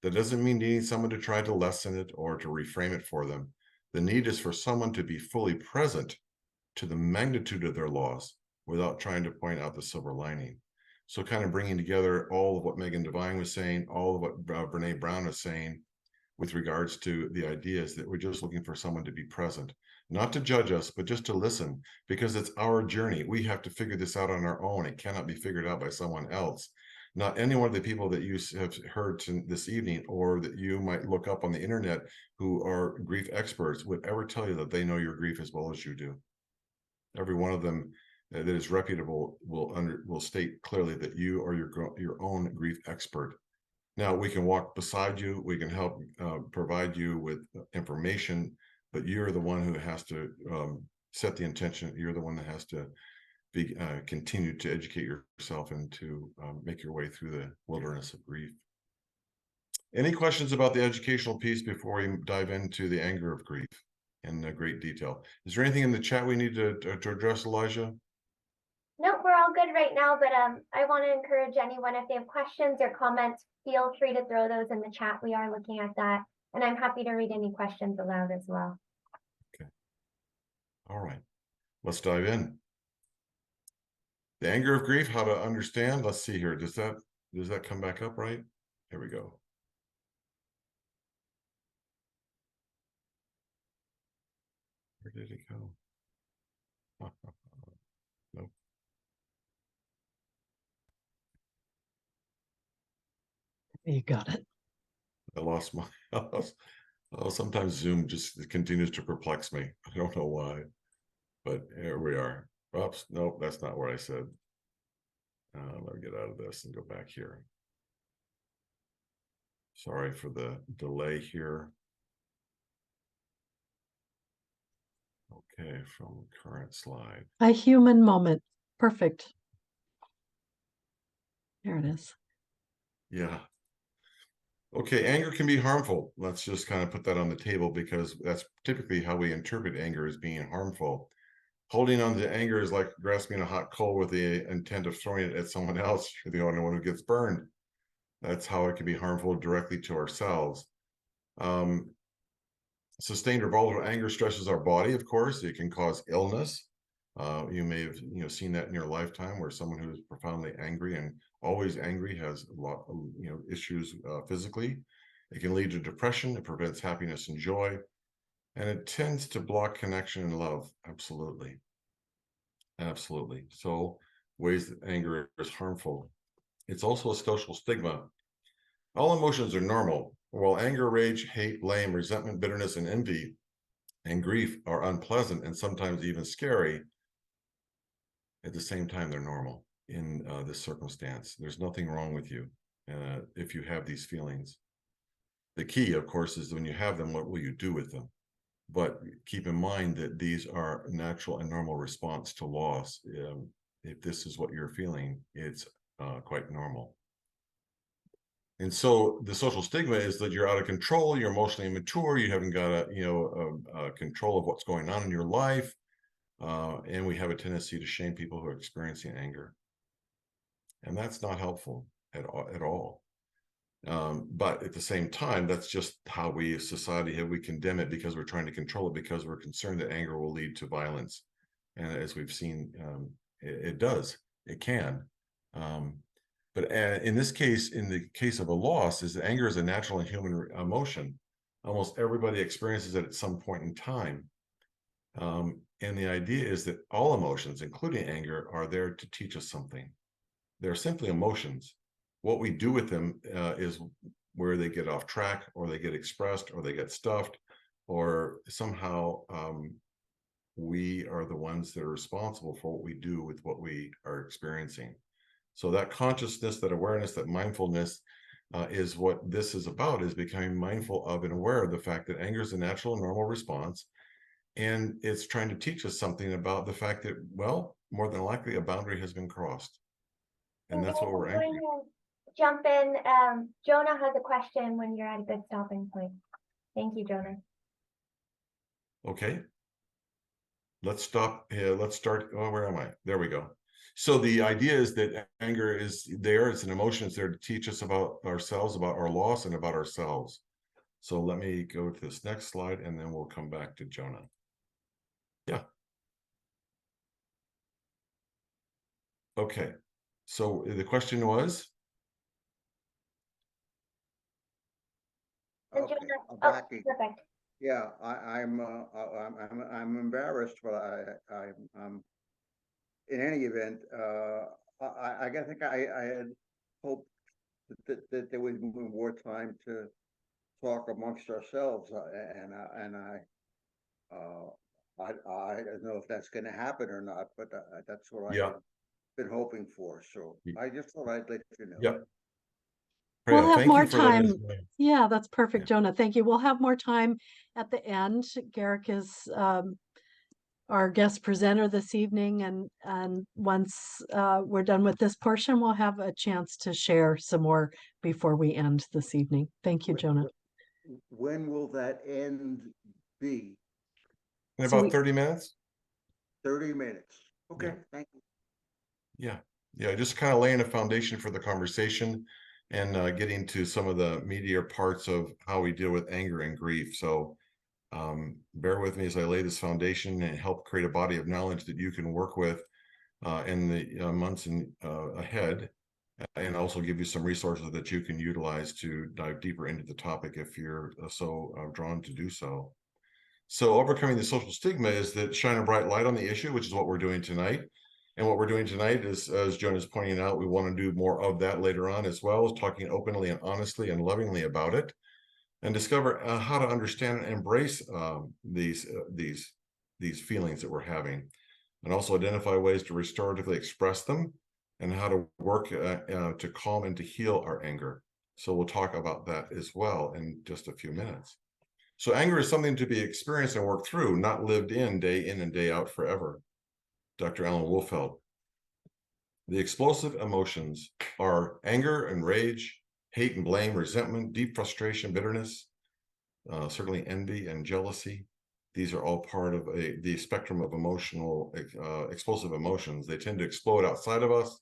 That doesn't mean needing someone to try to lessen it or to reframe it for them. The need is for someone to be fully present to the magnitude of their loss without trying to point out the silver lining. So kind of bringing together all of what Megan Devine was saying, all of what Brene Brown was saying with regards to the ideas that we're just looking for someone to be present, not to judge us, but just to listen, because it's our journey. We have to figure this out on our own. It cannot be figured out by someone else. Not any one of the people that you have heard this evening or that you might look up on the internet who are grief experts would ever tell you that they know your grief as well as you do. Every one of them that is reputable will state clearly that you are your own grief expert. Now, we can walk beside you, we can help provide you with information, but you're the one who has to set the intention. You're the one that has to continue to educate yourself and to make your way through the wilderness of grief. Any questions about the educational piece before we dive into the anger of grief? in great detail. Is there anything in the chat we need to address, Elijah? Nope, we're all good right now, but I want to encourage anyone, if they have questions or comments, feel free to throw those in the chat. We are looking at that, and I'm happy to read any questions aloud as well. All right, let's dive in. The anger of grief, how to understand. Let's see here. Does that come back up right? Here we go. Where did it go? Nope. You got it. I lost my. Oh, sometimes Zoom just continues to perplex me. I don't know why, but here we are. Oops, nope, that's not what I said. Let me get out of this and go back here. Sorry for the delay here. Okay, from current slide. A human moment. Perfect. There it is. Yeah. Okay, anger can be harmful. Let's just kind of put that on the table because that's typically how we interpret anger as being harmful. Holding on to anger is like grasping a hot coal with the intent of throwing it at someone else. You're the only one who gets burned. That's how it can be harmful directly to ourselves. Sustained or volatile anger stresses our body, of course. It can cause illness. You may have seen that in your lifetime, where someone who is profoundly angry and always angry has a lot of issues physically. It can lead to depression. It prevents happiness and joy, and it tends to block connection and love. Absolutely. So ways that anger is harmful. It's also a social stigma. All emotions are normal. While anger, rage, hate, blame, resentment, bitterness, and envy and grief are unpleasant and sometimes even scary, at the same time, they're normal in this circumstance. There's nothing wrong with you if you have these feelings. The key, of course, is when you have them, what will you do with them? But keep in mind that these are natural and normal response to loss. If this is what you're feeling, it's quite normal. And so the social stigma is that you're out of control, you're emotionally immature, you haven't got a control of what's going on in your life. And we have a tendency to shame people who are experiencing anger. And that's not helpful at all. But at the same time, that's just how we as society we condemn it because we're trying to control it, because we're concerned that anger will lead to violence. And as we've seen, it does, it can. But in this case, in the case of a loss, is that anger is a natural and human emotion. Almost everybody experiences it at some point in time. And the idea is that all emotions, including anger, are there to teach us something. They're simply emotions. What we do with them is where they get off track, or they get expressed, or they get stuffed, or somehow we are the ones that are responsible for what we do with what we are experiencing. So that consciousness, that awareness, that mindfulness is what this is about, is becoming mindful of and aware of the fact that anger is a natural and normal response. And it's trying to teach us something about the fact that, well, more than likely a boundary has been crossed. And that's what we're angry. Jump in. Jonah has a question when you're at a good stopping point. Thank you, Jonah. Okay. Let's stop here. Let's start. Oh, where am I? There we go. So the idea is that anger is there. It's an emotion. It's there to teach us about ourselves, about our loss, and about ourselves. So let me go to this next slide, and then we'll come back to Jonah. Yeah. Okay. So the question was? Okay, Oh, Baki. perfect. Yeah, I'm embarrassed, but I'm in any event, I think I had hoped that there would be more time to talk amongst ourselves, I don't know if that's going to happen or not, but that's what Yeah. I've been hoping for. So I just thought I'd let you know. Yeah. We'll have Thank more you for letting us time. know. Yeah, that's perfect, Yeah. Jonah. Thank you. We'll have more time at the end. Garrick is our guest presenter this evening, and once we're done with this portion, we'll have a chance to share some more before we end this evening. Thank you, Jonah. When will that end be? In So about we- 30 minutes? 30 minutes. Okay, Yeah. thank you. Yeah, yeah, just kind of laying a foundation for the conversation and getting to some of the meatier parts of how we deal with anger and grief. So bear with me as I lay this foundation and help create a body of knowledge that you can work with in the months ahead, and also give you some resources that you can utilize to dive deeper into the topic if you're so drawn to do so. So overcoming the social stigma is that shine a bright light on the issue, which is what we're doing tonight. And what we're doing tonight is, as Joan is pointing out, we want to do more of that later on, as well as talking openly and honestly and lovingly about it, and discover how to understand and embrace these feelings that we're having, and also identify ways to restoratively express them and how to work to calm and to heal our anger. So we'll talk about that as well in just a few minutes. So anger is something to be experienced and worked through, not lived in and day out forever. Dr. Alan Wolfelt. The explosive emotions are anger and rage, hate and blame, resentment, deep frustration, bitterness, certainly envy and jealousy. These are all part of the spectrum of emotional explosive emotions. They tend to explode outside of us.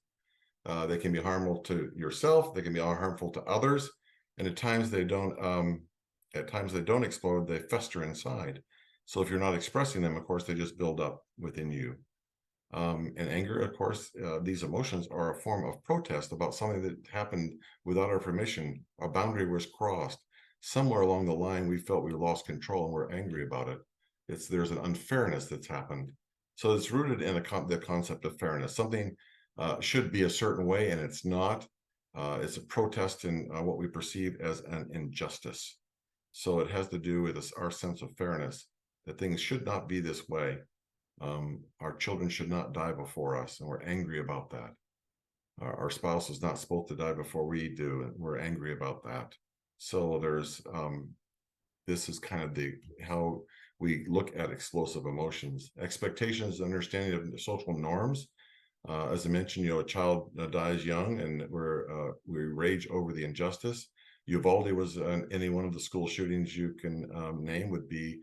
They can be harmful to yourself. They can be harmful to others. And at times they don't explode, they fester inside. So if you're not expressing them, of course, they just build up within you. And anger, of course, these emotions are a form of protest about something that happened without our permission. A boundary was crossed. Somewhere along the line, we felt we lost control and we're angry about it. There's an unfairness that's happened. So it's rooted in the concept of fairness. Something should be a certain way and it's not. It's a protest in what we perceive as an injustice. So it has to do with our sense of fairness, that things should not be this way. Our children should not die before us, and we're angry about that. Our spouse is not supposed to die before we do, and we're angry about that. So this is kind of how we look at explosive emotions. Expectations, understanding of the social norms. As I mentioned, a child dies young, and we rage over the injustice. Uvalde was any one of the school shootings you can name would be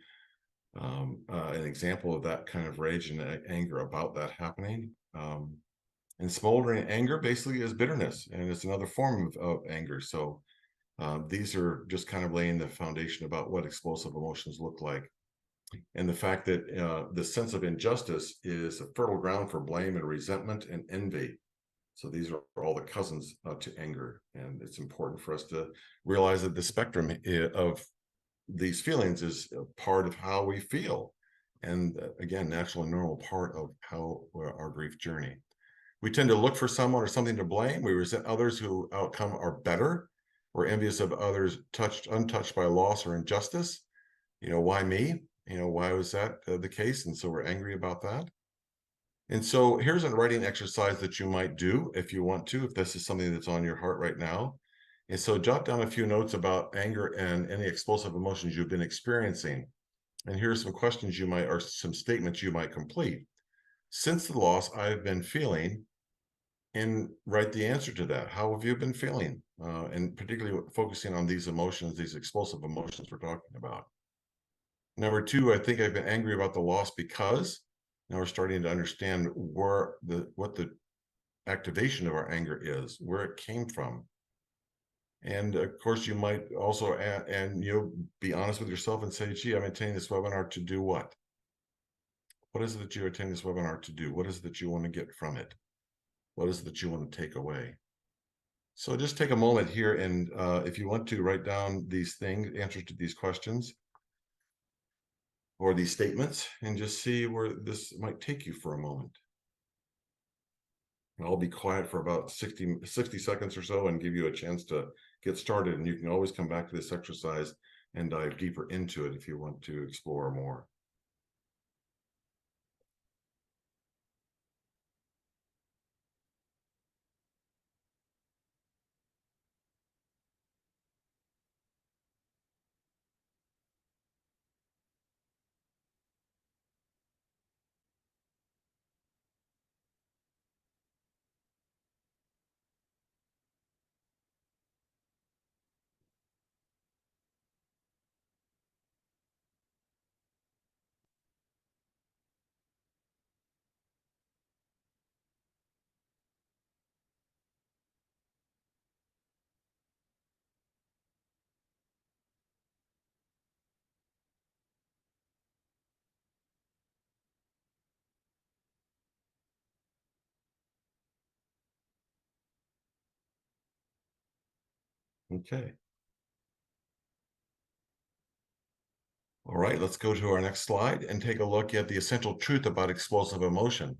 an example of that kind of rage and anger about that happening. And smoldering anger basically is bitterness, and it's another form of anger. So these are just kind of laying the foundation about what explosive emotions look like. And the fact that the sense of injustice is a fertile ground for blame and resentment and envy. So these are all the cousins to anger. And it's important for us to realize that the spectrum of these feelings is a part of how we feel. And again, natural and normal part of how our grief journey. We tend to look for someone or something to blame. We resent others who outcome are better. We're envious of others untouched by loss or injustice. Why me? Why was that the case? And so we're angry about that. And so here's a writing exercise that you might do if you want to, if this is something that's on your heart right now. And so jot down a few notes about anger and any explosive emotions you've been experiencing. And here are some questions or some statements you might complete. Since the loss, I've been feeling, and write the answer to that. How have you been feeling? And particularly focusing on these emotions, these explosive emotions we're talking about. Number two, I think I've been angry about the loss because now we're starting to understand what the activation of our anger is, where it came from. And of course, you might also be honest with yourself and say, gee, I'm attending this webinar to do what? What is it that you're attending this webinar to do? What is it that you want to get from it? What is it that you want to take away? So just take a moment here, and if you want to write down these things, answers to these questions, or these statements, and just see where this might take you for a moment. I'll be quiet for about 60 seconds or so and give you a chance to get started. And you can always come back to this exercise and dive deeper into it if you want to explore more. Okay. All right, let's go to our next slide and take a look at the essential truth about explosive emotion.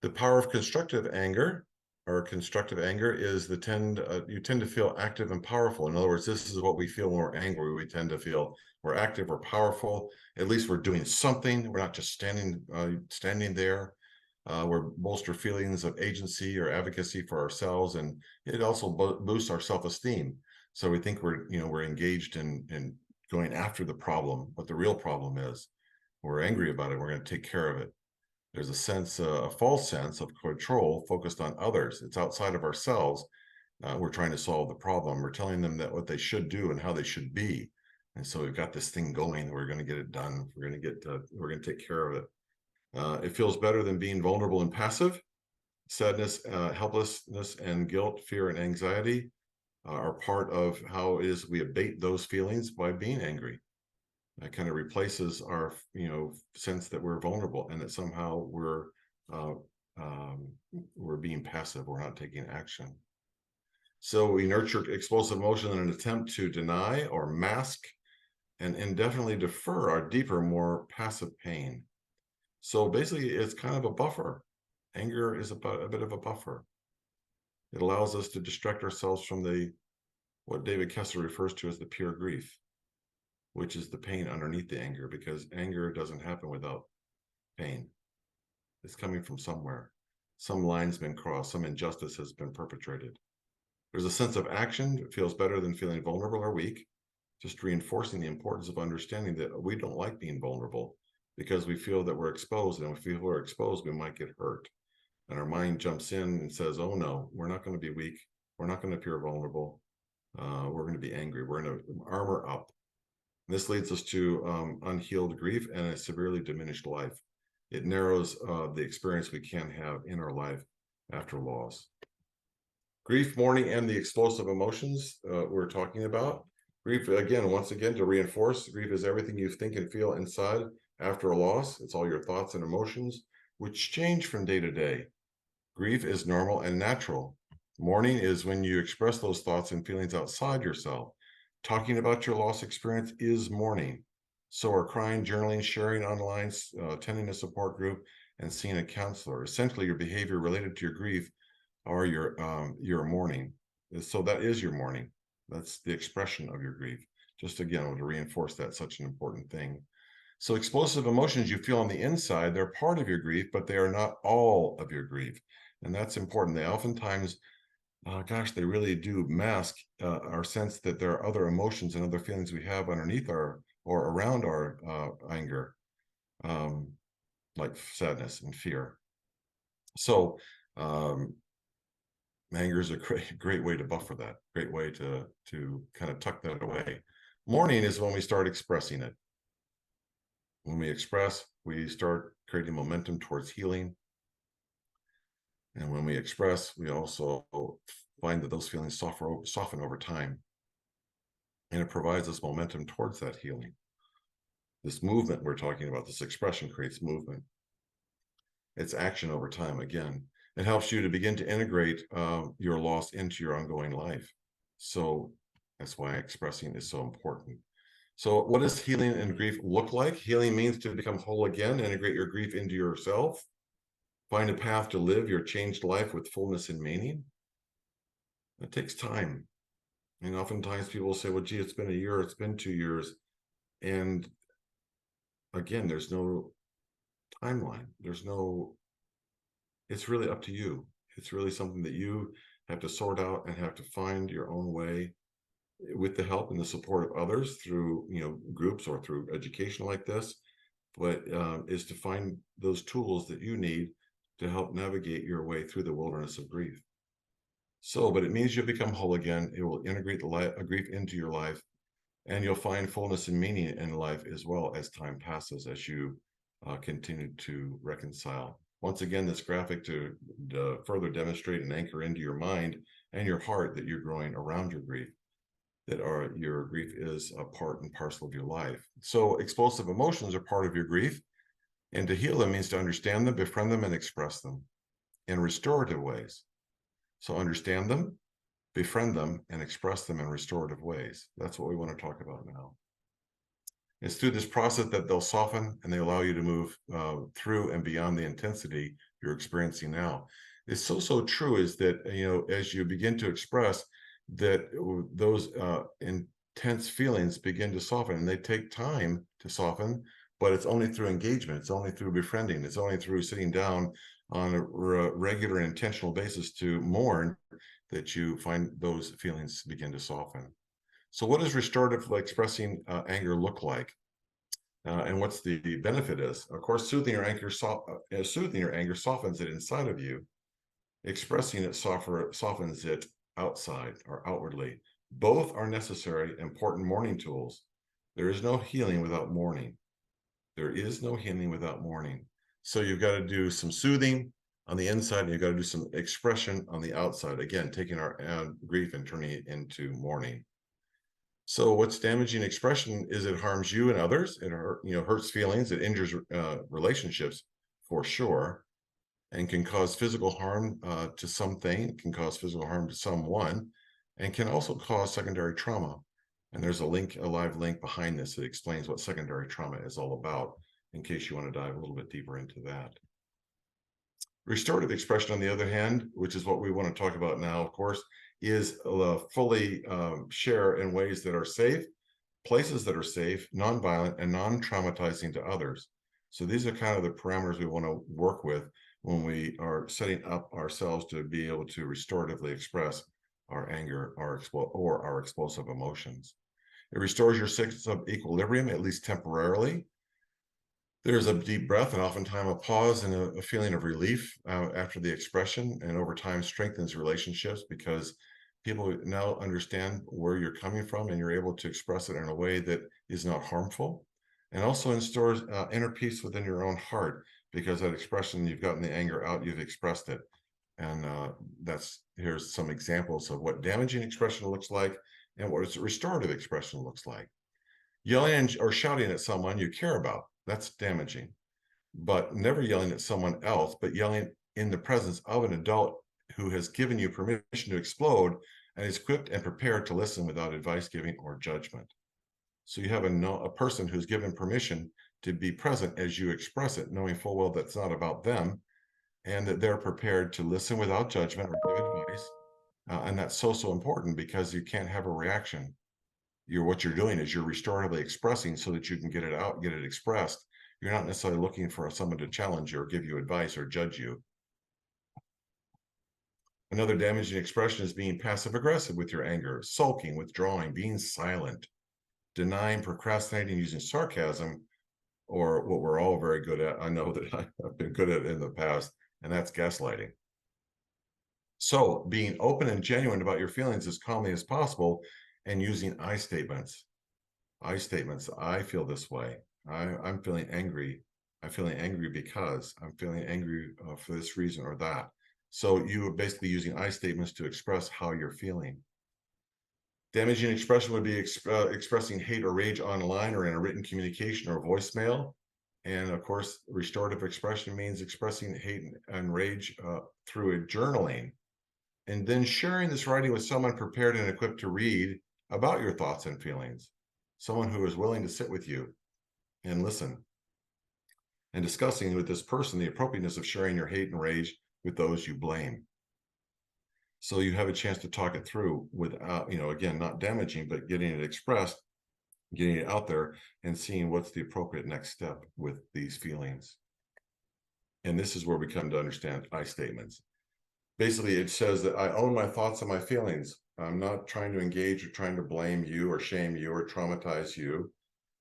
The power of constructive anger is you tend to feel active and powerful. In other words, this is what we feel when we're angry. We tend to feel we're active, we're powerful. At least we're doing something. We're not just standing there. We're bolster feelings of agency or advocacy for ourselves, and it also boosts our self-esteem. So we think we're engaged in going after the problem, what the real problem is. We're angry about it. We're going to take care of it. There's a false sense of control focused on others. It's outside of ourselves. We're trying to solve the problem. We're telling them that what they should do and how they should be. And so we've got this thing going. We're going to get it done. We're going to take care of it. It feels better than being vulnerable and passive. Sadness, helplessness, and guilt, fear, and anxiety are part of how it is we abate those feelings by being angry. That kind of replaces our, sense that we're vulnerable and that somehow we're being passive. We're not taking action. So we nurture explosive emotion in an attempt to deny or mask and indefinitely defer our deeper, more passive pain. So basically, it's kind of a buffer. Anger is a bit of a buffer. It allows us to distract ourselves from what David Kessler refers to as the pure grief, which is the pain underneath the anger, because anger doesn't happen without pain. It's coming from somewhere. Some line's been crossed, some injustice has been perpetrated. There's a sense of action. It feels better than feeling vulnerable or weak, just reinforcing the importance of understanding that we don't like being vulnerable because we feel that we're exposed, and if we feel we're exposed, we might get hurt. And our mind jumps in and says, oh no, we're not going to be weak. We're not going to appear vulnerable. We're going to be angry. We're going to armor up. This leads us to unhealed grief and a severely diminished life. It narrows the experience we can have in our life after loss. Grief, mourning, and the explosive emotions we're talking about. Grief, once again, to reinforce, grief is everything you think and feel inside after a loss. It's all your thoughts and emotions, which change from day to day. Grief is normal and natural. Mourning is when you express those thoughts and feelings outside yourself. Talking about your loss experience is mourning. So are crying, journaling, sharing online, attending a support group, and seeing a counselor. Essentially, your behavior related to your grief or your mourning. So that is your mourning. That's the expression of your grief. Just again, to reinforce that, such an important thing. So explosive emotions you feel on the inside, they're part of your grief, but they are not all of your grief. And that's important. They oftentimes, they really do mask our sense that there are other emotions and other feelings we have underneath or around our anger, like sadness and fear. So anger is a great way to buffer that, great way to kind of tuck that away. Mourning is when we start expressing it. When we express, we start creating momentum towards healing. And when we express, we also find that those feelings soften over time. And it provides us momentum towards that healing. This movement we're talking about, this expression creates movement. It's action over time again. It helps you to begin to integrate your loss into your ongoing life. So that's why expressing is so important. So what does healing and grief look like? Healing means to become whole again, integrate your grief into yourself, find a path to live your changed life with fullness and meaning. It takes time. And oftentimes people say, well, gee, it's been a year, it's been 2 years. And again, there's no timeline. It's really up to you. It's really something that you have to sort out and have to find your own way with the help and the support of others through, groups or through education like this, but is to find those tools that you need to help navigate your way through the wilderness of grief. So, but it means you'll become whole again. It will integrate the grief into your life, and you'll find fullness and meaning in life as well as time passes, as you continue to reconcile. Once again, this graphic to further demonstrate and anchor into your mind and your heart that you're growing around your grief, that your grief is a part and parcel of your life. So explosive emotions are part of your grief, and to heal them means to understand them, befriend them, and express them in restorative ways. So understand them, befriend them, and express them in restorative ways. That's what we want to talk about now. It's through this process that they'll soften and they allow you to move through and beyond the intensity you're experiencing now. It's so true is that, as you begin to express that, those intense feelings begin to soften, and they take time to soften, but it's only through engagement. It's only through befriending. It's only through sitting down on a regular and intentional basis to mourn that you find those feelings begin to soften. So what does restorative expressing anger look like? And what's the benefit is? Of course, soothing your anger softens it inside of you. Expressing it softens it outside or outwardly. Both are necessary, important mourning tools. There is no healing without mourning. There is no healing without mourning. So you've got to do some soothing on the inside, and you've got to do some expression on the outside. Again, taking our grief and turning it into mourning. So what's damaging expression is it harms you and others. It hurts feelings. It injures relationships for sure, and can cause physical harm to something, can cause physical harm to someone, and can also cause secondary trauma. And there's a live link behind this that explains what secondary trauma is all about, in case you want to dive a little bit deeper into that. Restorative expression, on the other hand, which is what we want to talk about now, of course, is fully share in ways that are safe, places that are safe, non-violent, and non-traumatizing to others. So these are kind of the parameters we want to work with when we are setting up ourselves to be able to restoratively express our anger or our explosive emotions. It restores your sense of equilibrium, at least temporarily. There's a deep breath and oftentimes a pause and a feeling of relief after the expression, and over time strengthens relationships because people now understand where you're coming from and you're able to express it in a way that is not harmful, and also instores inner peace within your own heart, because that expression, you've gotten the anger out, you've expressed it. And here's some examples of what damaging expression looks like and what restorative expression looks like. Yelling or shouting at someone you care about, that's damaging. But never yelling at someone else, but yelling in the presence of an adult who has given you permission to explode and is equipped and prepared to listen without advice giving or judgment. So you have a person who's given permission to be present as you express it, knowing full well that's not about them, and that they're prepared to listen without judgment or give advice. And that's so important, because you can't have a reaction. What you're doing is you're restoratively expressing so that you can get it out, get it expressed. You're not necessarily looking for someone to challenge you or give you advice or judge you. Another damaging expression is being passive aggressive with your anger, sulking, withdrawing, being silent, denying, procrastinating, using sarcasm, or what we're all very good at. I know that I've been good at it in the past, and that's gaslighting. So being open and genuine about your feelings as calmly as possible, and using I statements. I statements, I feel this way. I'm feeling angry. I'm feeling angry because I'm feeling angry for this reason or that. So you are basically using I statements to express how you're feeling. Damaging expression would be expressing hate or rage online or in a written communication or voicemail. And of course, restorative expression means expressing hate and rage through a journaling, and then sharing this writing with someone prepared and equipped to read about your thoughts and feelings, someone who is willing to sit with you and listen, and discussing with this person the appropriateness of sharing your hate and rage with those you blame. So you have a chance to talk it through without, again, not damaging, but getting it expressed, getting it out there, and seeing what's the appropriate next step with these feelings. And this is where we come to understand I statements. Basically, it says that I own my thoughts and my feelings. I'm not trying to engage or trying to blame you or shame you or traumatize you.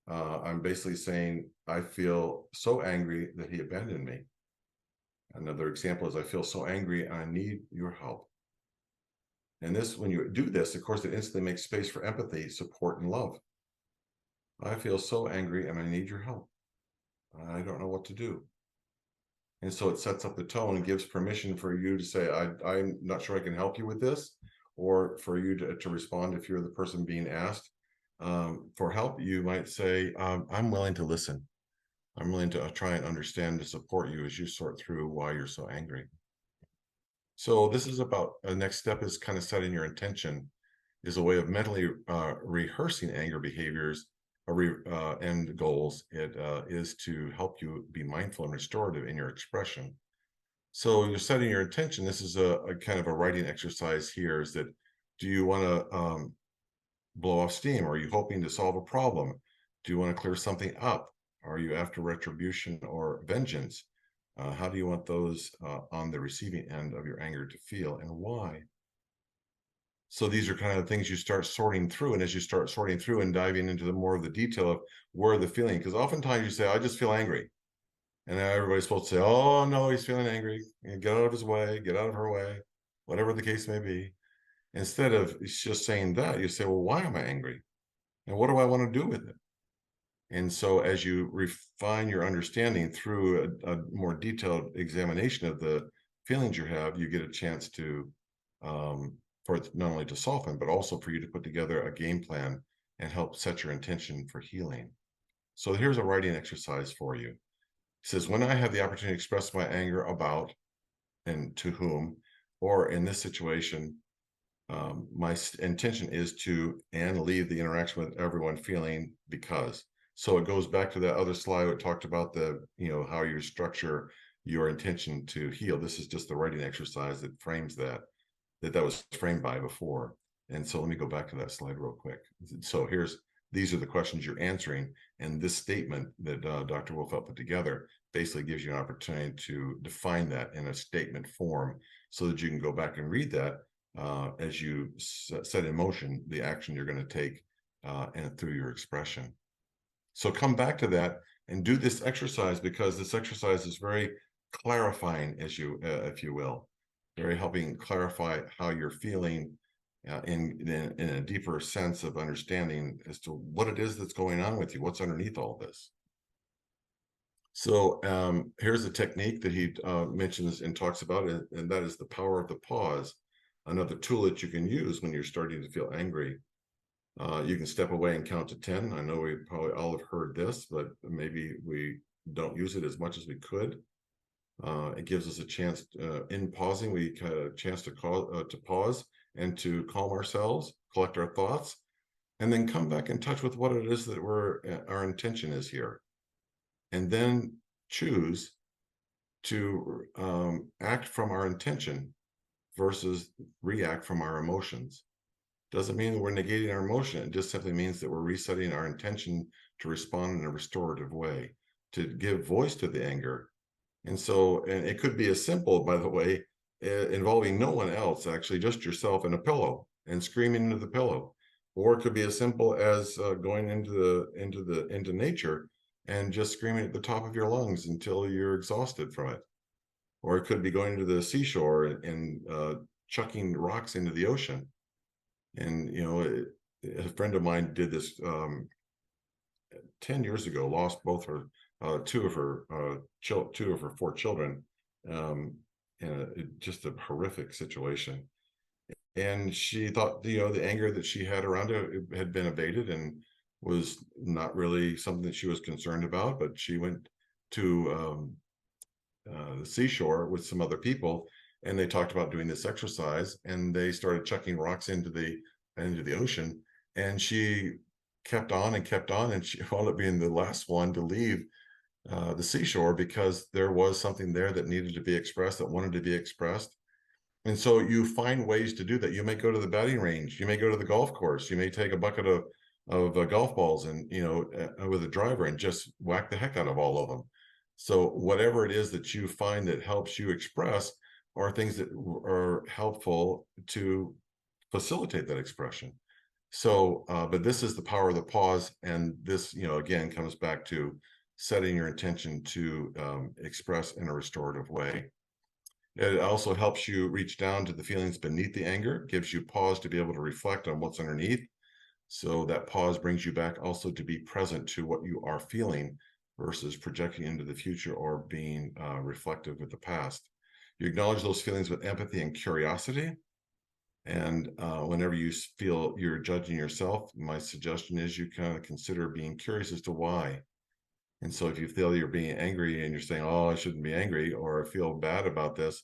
I'm basically saying I feel so angry that he abandoned me. Another example is I feel so angry and I need your help. And this, when you do this, of course, it instantly makes space for empathy, support, and love. I feel so angry and I need your help. I don't know what to do. And so it sets up the tone and gives permission for you to say, I'm not sure I can help you with this, or for you to respond if you're the person being asked for help. You might say, I'm willing to listen. I'm willing to try and understand, to support you as you sort through why you're so angry. So this is about, a next step is kind of setting your intention, is a way of mentally rehearsing anger behaviors and goals. It is to help you be mindful and restorative in your expression. So you're setting your intention. This is a kind of a writing exercise here, is that, do you want to blow off steam? Are you hoping to solve a problem? Do you want to clear something up? Are you after retribution or vengeance? How do you want those on the receiving end of your anger to feel, and why? So these are kind of things you start sorting through. And as you start sorting through and diving into the more of the detail of where the feeling, because oftentimes you say, I just feel angry. And now everybody's supposed to say, oh, no, he's feeling angry. Get out of his way, get out of her way, whatever the case may be. Instead of just saying that, you say, well, why am I angry? And what do I want to do with it? And so as you refine your understanding through a more detailed examination of the feelings you have, you get a chance to, for it not only to soften, but also for you to put together a game plan and help set your intention for healing. So here's a writing exercise for you. It says, when I have the opportunity to express my anger about and to whom, or in this situation, my intention is to and leave the interaction with everyone feeling because. So it goes back to that other slide that talked about the, how you structure your intention to heal. This is just the writing exercise that frames that was framed by before. And so let me go back to that slide real quick. So these are the questions you're answering. And this statement that Dr. Wolfelt put together basically gives you an opportunity to define that in a statement form so that you can go back and read that as you set in motion the action you're going to take and through your expression. So come back to that and do this exercise, because this exercise is very clarifying, if you will, very helping clarify how you're feeling in a deeper sense of understanding as to what it is that's going on with you, what's underneath all this. So here's a technique that he mentions and talks about, and that is the power of the pause, another tool that you can use when you're starting to feel angry. You can step away and count to 10. I know we probably all have heard this, but maybe we don't use it as much as we could. It gives us a chance, in pausing, we get a chance to pause and to calm ourselves, collect our thoughts, and then come back in touch with what it is that our intention is here. And then choose to act from our intention versus react from our emotions. Doesn't mean that we're negating our emotion. It just simply means that we're resetting our intention to respond in a restorative way, to give voice to the anger. And it could be as simple, by the way, involving no one else, actually just yourself and a pillow and screaming into the pillow. Or it could be as simple as going into nature and just screaming at the top of your lungs until you're exhausted from it. Or it could be going to the seashore and chucking rocks into the ocean. And, a friend of mine did this 10 years ago, lost both her, two of her 4 children, in just a horrific situation. And she thought, the anger that she had around it had been abated and was not really something that she was concerned about. But she went to the seashore with some other people, and they talked about doing this exercise, and they started chucking rocks into the ocean, and she kept on, and she wound up being the last one to leave the seashore, because there was something there that needed to be expressed, that wanted to be expressed. And so you find ways to do that. You may go to the batting range, you may go to the golf course, you may take a bucket of golf balls and with a driver and just whack the heck out of all of them. So whatever it is that you find that helps you express are things that are helpful to facilitate that expression. So, but this is the power of the pause. And this, again, comes back to setting your intention to express in a restorative way. It also helps you reach down to the feelings beneath the anger, gives you pause to be able to reflect on what's underneath. So that pause brings you back also to be present to what you are feeling versus projecting into the future or being reflective with the past. You acknowledge those feelings with empathy and curiosity. And whenever you feel you're judging yourself, my suggestion is you kind of consider being curious as to why. And so if you feel you're being angry and you're saying, oh, I shouldn't be angry, or I feel bad about this,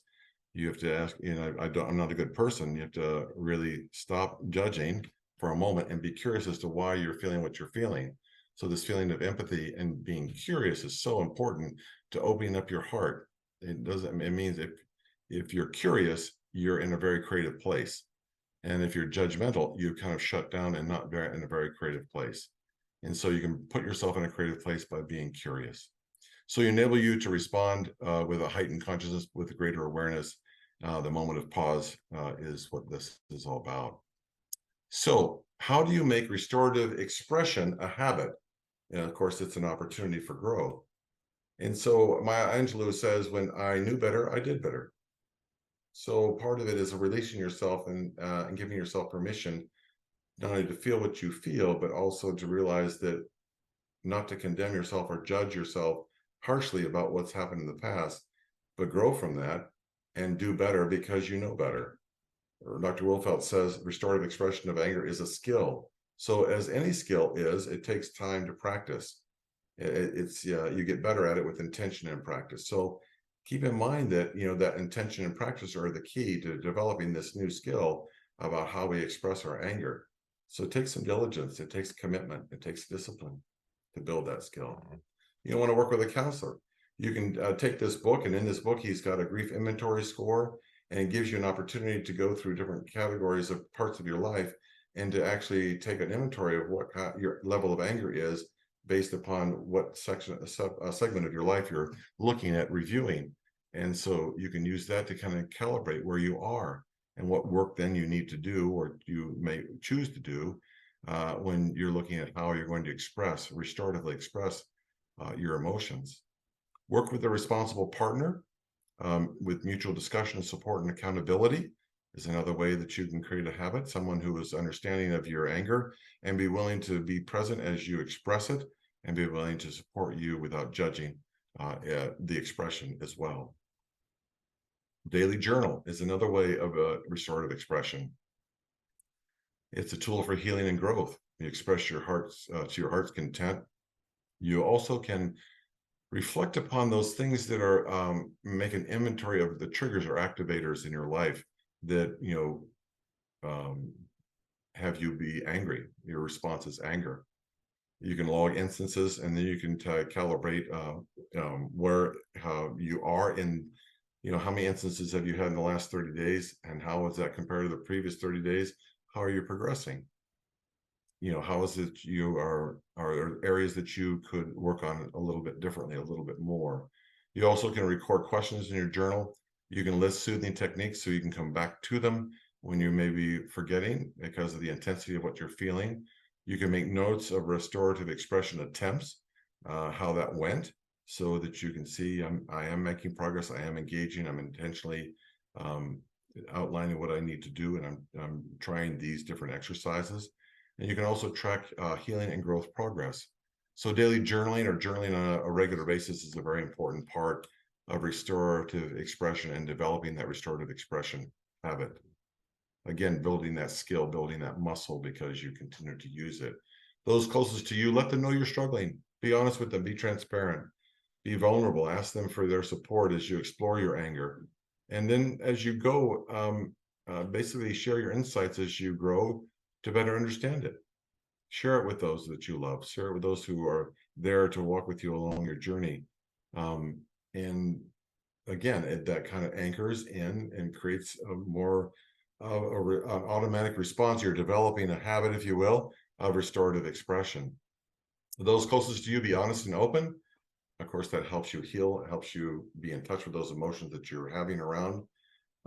You have to ask, I'm not a good person. You have to really stop judging for a moment and be curious as to why you're feeling what you're feeling. So this feeling of empathy and being curious is so important to opening up your heart. It means if you're curious, you're in a very creative place. And if you're judgmental, you kind of shut down and not in a very creative place. And so you can put yourself in a creative place by being curious. So you enable you to respond with a heightened consciousness, with a greater awareness. The moment of pause is what this is all about. So how do you make restorative expression a habit? And of course, it's an opportunity for growth. And so Maya Angelou says, when I knew better, I did better. So part of it is releasing yourself and giving yourself permission, not only to feel what you feel, but also to realize that not to condemn yourself or judge yourself harshly about what's happened in the past, but grow from that and do better because you know better. Or Dr. Wolfelt says restorative expression of anger is a skill. So as any skill is, it takes time to practice. You get better at it with intention and practice. So keep in mind that that intention and practice are the key to developing this new skill about how we express our anger. So it takes some diligence, it takes commitment, it takes discipline to build that skill. You want to work with a counselor. You can take this book, and in this book, he's got a grief inventory score, and it gives you an opportunity to go through different categories of parts of your life and to actually take an inventory of what your level of anger is based upon what segment of your life you're looking at reviewing. And so you can use that to kind of calibrate where you are and what work then you need to do, or you may choose to do when you're looking at how you're going to restoratively express your emotions. Work with a responsible partner with mutual discussion, support, and accountability is another way that you can create a habit. Someone who is understanding of your anger and be willing to be present as you express it and be willing to support you without judging the expression as well. Daily journal is another way of a restorative expression. It's a tool for healing and growth. You express your heart's to your heart's content. You also can reflect upon those things that are make an inventory of the triggers or activators in your life that have you be angry. Your response is anger. You can log instances, and then you can calibrate where you are in, how many instances have you had in the last 30 days, and how does that compare to the previous 30 days? How are you progressing? How is it are areas that you could work on a little bit differently, a little bit more. You also can record questions in your journal. You can list soothing techniques so you can come back to them when you may be forgetting because of the intensity of what you're feeling. You can make notes of restorative expression attempts, how that went, so that you can see I am making progress, I am engaging, I'm intentionally outlining what I need to do, and I'm trying these different exercises. And you can also track healing and growth progress. So daily journaling or journaling on a regular basis is a very important part of restorative expression and developing that restorative expression habit. Again, building that skill, building that muscle because you continue to use it. Those closest to you, let them know you're struggling. Be honest with them, be transparent, be vulnerable, ask them for their support as you explore your anger. And then as you go, basically share your insights as you grow to better understand it. Share it with those that you love. Share it with those who are there to walk with you along your journey. And again, that kind of anchors in and creates a more automatic response. You're developing a habit, if you will, of restorative expression. Those closest to you, be honest and open. Of course, that helps you heal. It helps you be in touch with those emotions that you're having around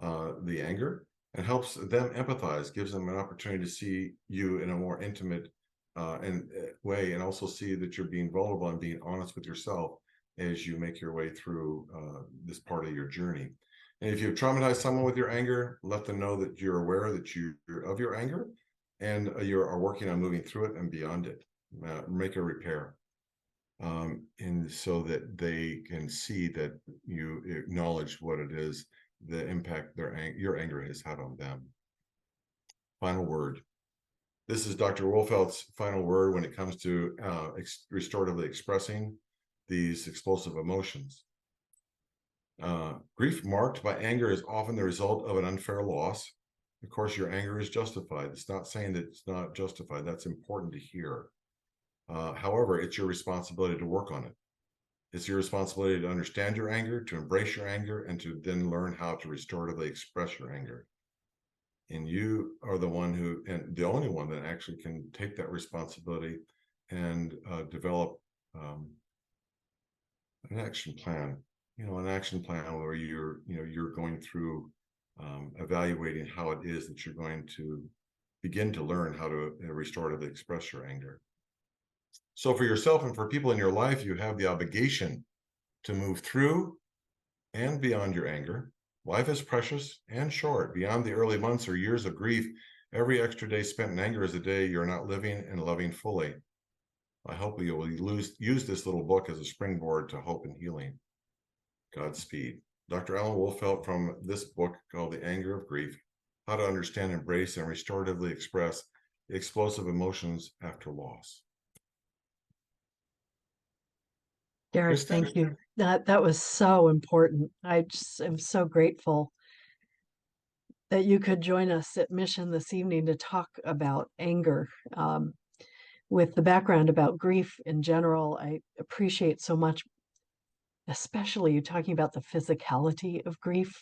the anger, and helps them empathize, gives them an opportunity to see you in a more intimate way, and also see that you're being vulnerable and being honest with yourself as you make your way through this part of your journey. And if you've traumatized someone with your anger, let them know that you're aware that you're of your anger, and you are working on moving through it and beyond it. Make a repair. And so that they can see that you acknowledge what it is, the impact your anger has had on them. Final word. This is Dr. Wolfelt's final word when it comes to restoratively expressing these explosive emotions. Grief marked by anger is often the result of an unfair loss. Of course, your anger is justified. It's not saying that it's not justified. That's important to hear. However, it's your responsibility to work on it. It's your responsibility to understand your anger, to embrace your anger, and to then learn how to restoratively express your anger. And you are the one who, and the only one that actually can take that responsibility and develop an action plan. An action plan where you're going through evaluating how it is that you're going to begin to learn how to restoratively express your anger. So for yourself and for people in your life, you have the obligation to move through and beyond your anger. Life is precious and short. Beyond the early months or years of grief, every extra day spent in anger is a day you're not living and loving fully. I hope you will use this little book as a springboard to hope and healing. Godspeed. Dr. Alan Wolfelt from this book called The Anger of Grief, How to Understand, Embrace, and Restoratively Express the Explosive Emotions After Loss. Garrett, Kristen? thank you. That was so important. I just am so grateful that you could join us at Mission this evening to talk about anger. With the background about grief in general, I appreciate so much, especially you talking about the physicality of grief.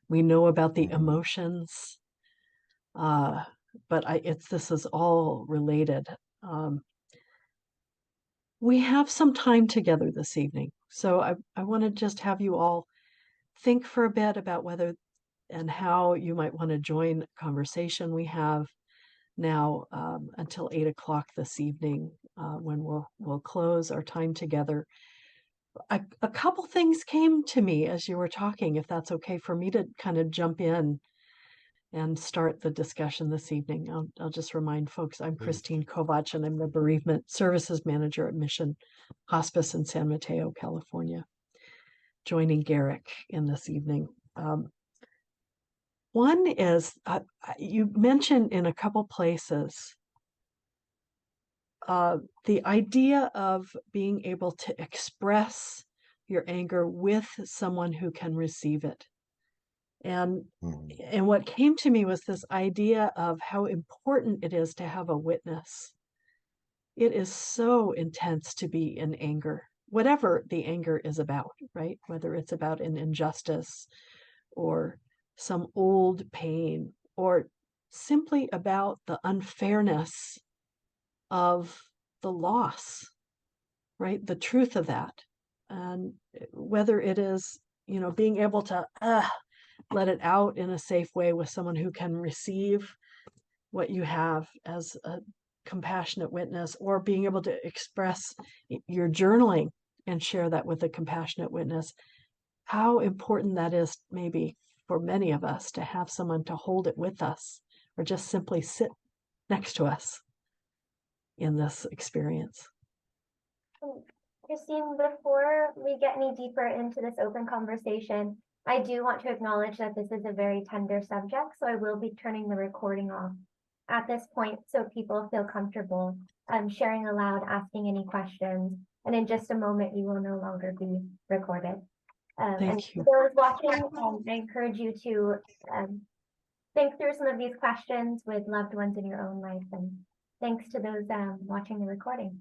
We know about the emotions, but this is all related. We have some time together this evening, so I want to just have you all think for a bit about whether and how you might want to join a conversation we have now until 8 o'clock this evening, when we'll close our time together. A couple things came to me as you were talking, if that's okay for me to kind of jump in and start the discussion this evening. I'll just remind folks, I'm Christine Kovach, and I'm the Bereavement Services Manager at Mission Hospice in San Mateo, California, joining Garrick in this evening. One is, you mentioned in a couple places the idea of being able to express your anger with someone who can receive it. And what came to me was this idea of how important it is to have a witness. It is so intense to be in anger, whatever the anger is about, right? Whether it's about an injustice or some old pain, or simply about the unfairness of the loss, right? The truth of that. And whether it is, being able to let it out in a safe way with someone who can receive what you have as a compassionate witness, or being able to express your journaling and share that with a compassionate witness, how important that is maybe for many of us to have someone to hold it with us, or just simply sit next to us in this experience. Christine, before we get any deeper into this open conversation, I do want to acknowledge that this is a very tender subject, so I will be turning the recording off at this point so people feel comfortable sharing aloud, asking any questions, and in just a moment you will no longer be recorded. Thank you. For those watching, I encourage you to think through some of these questions with loved ones in your own life, and thanks to those watching the recording.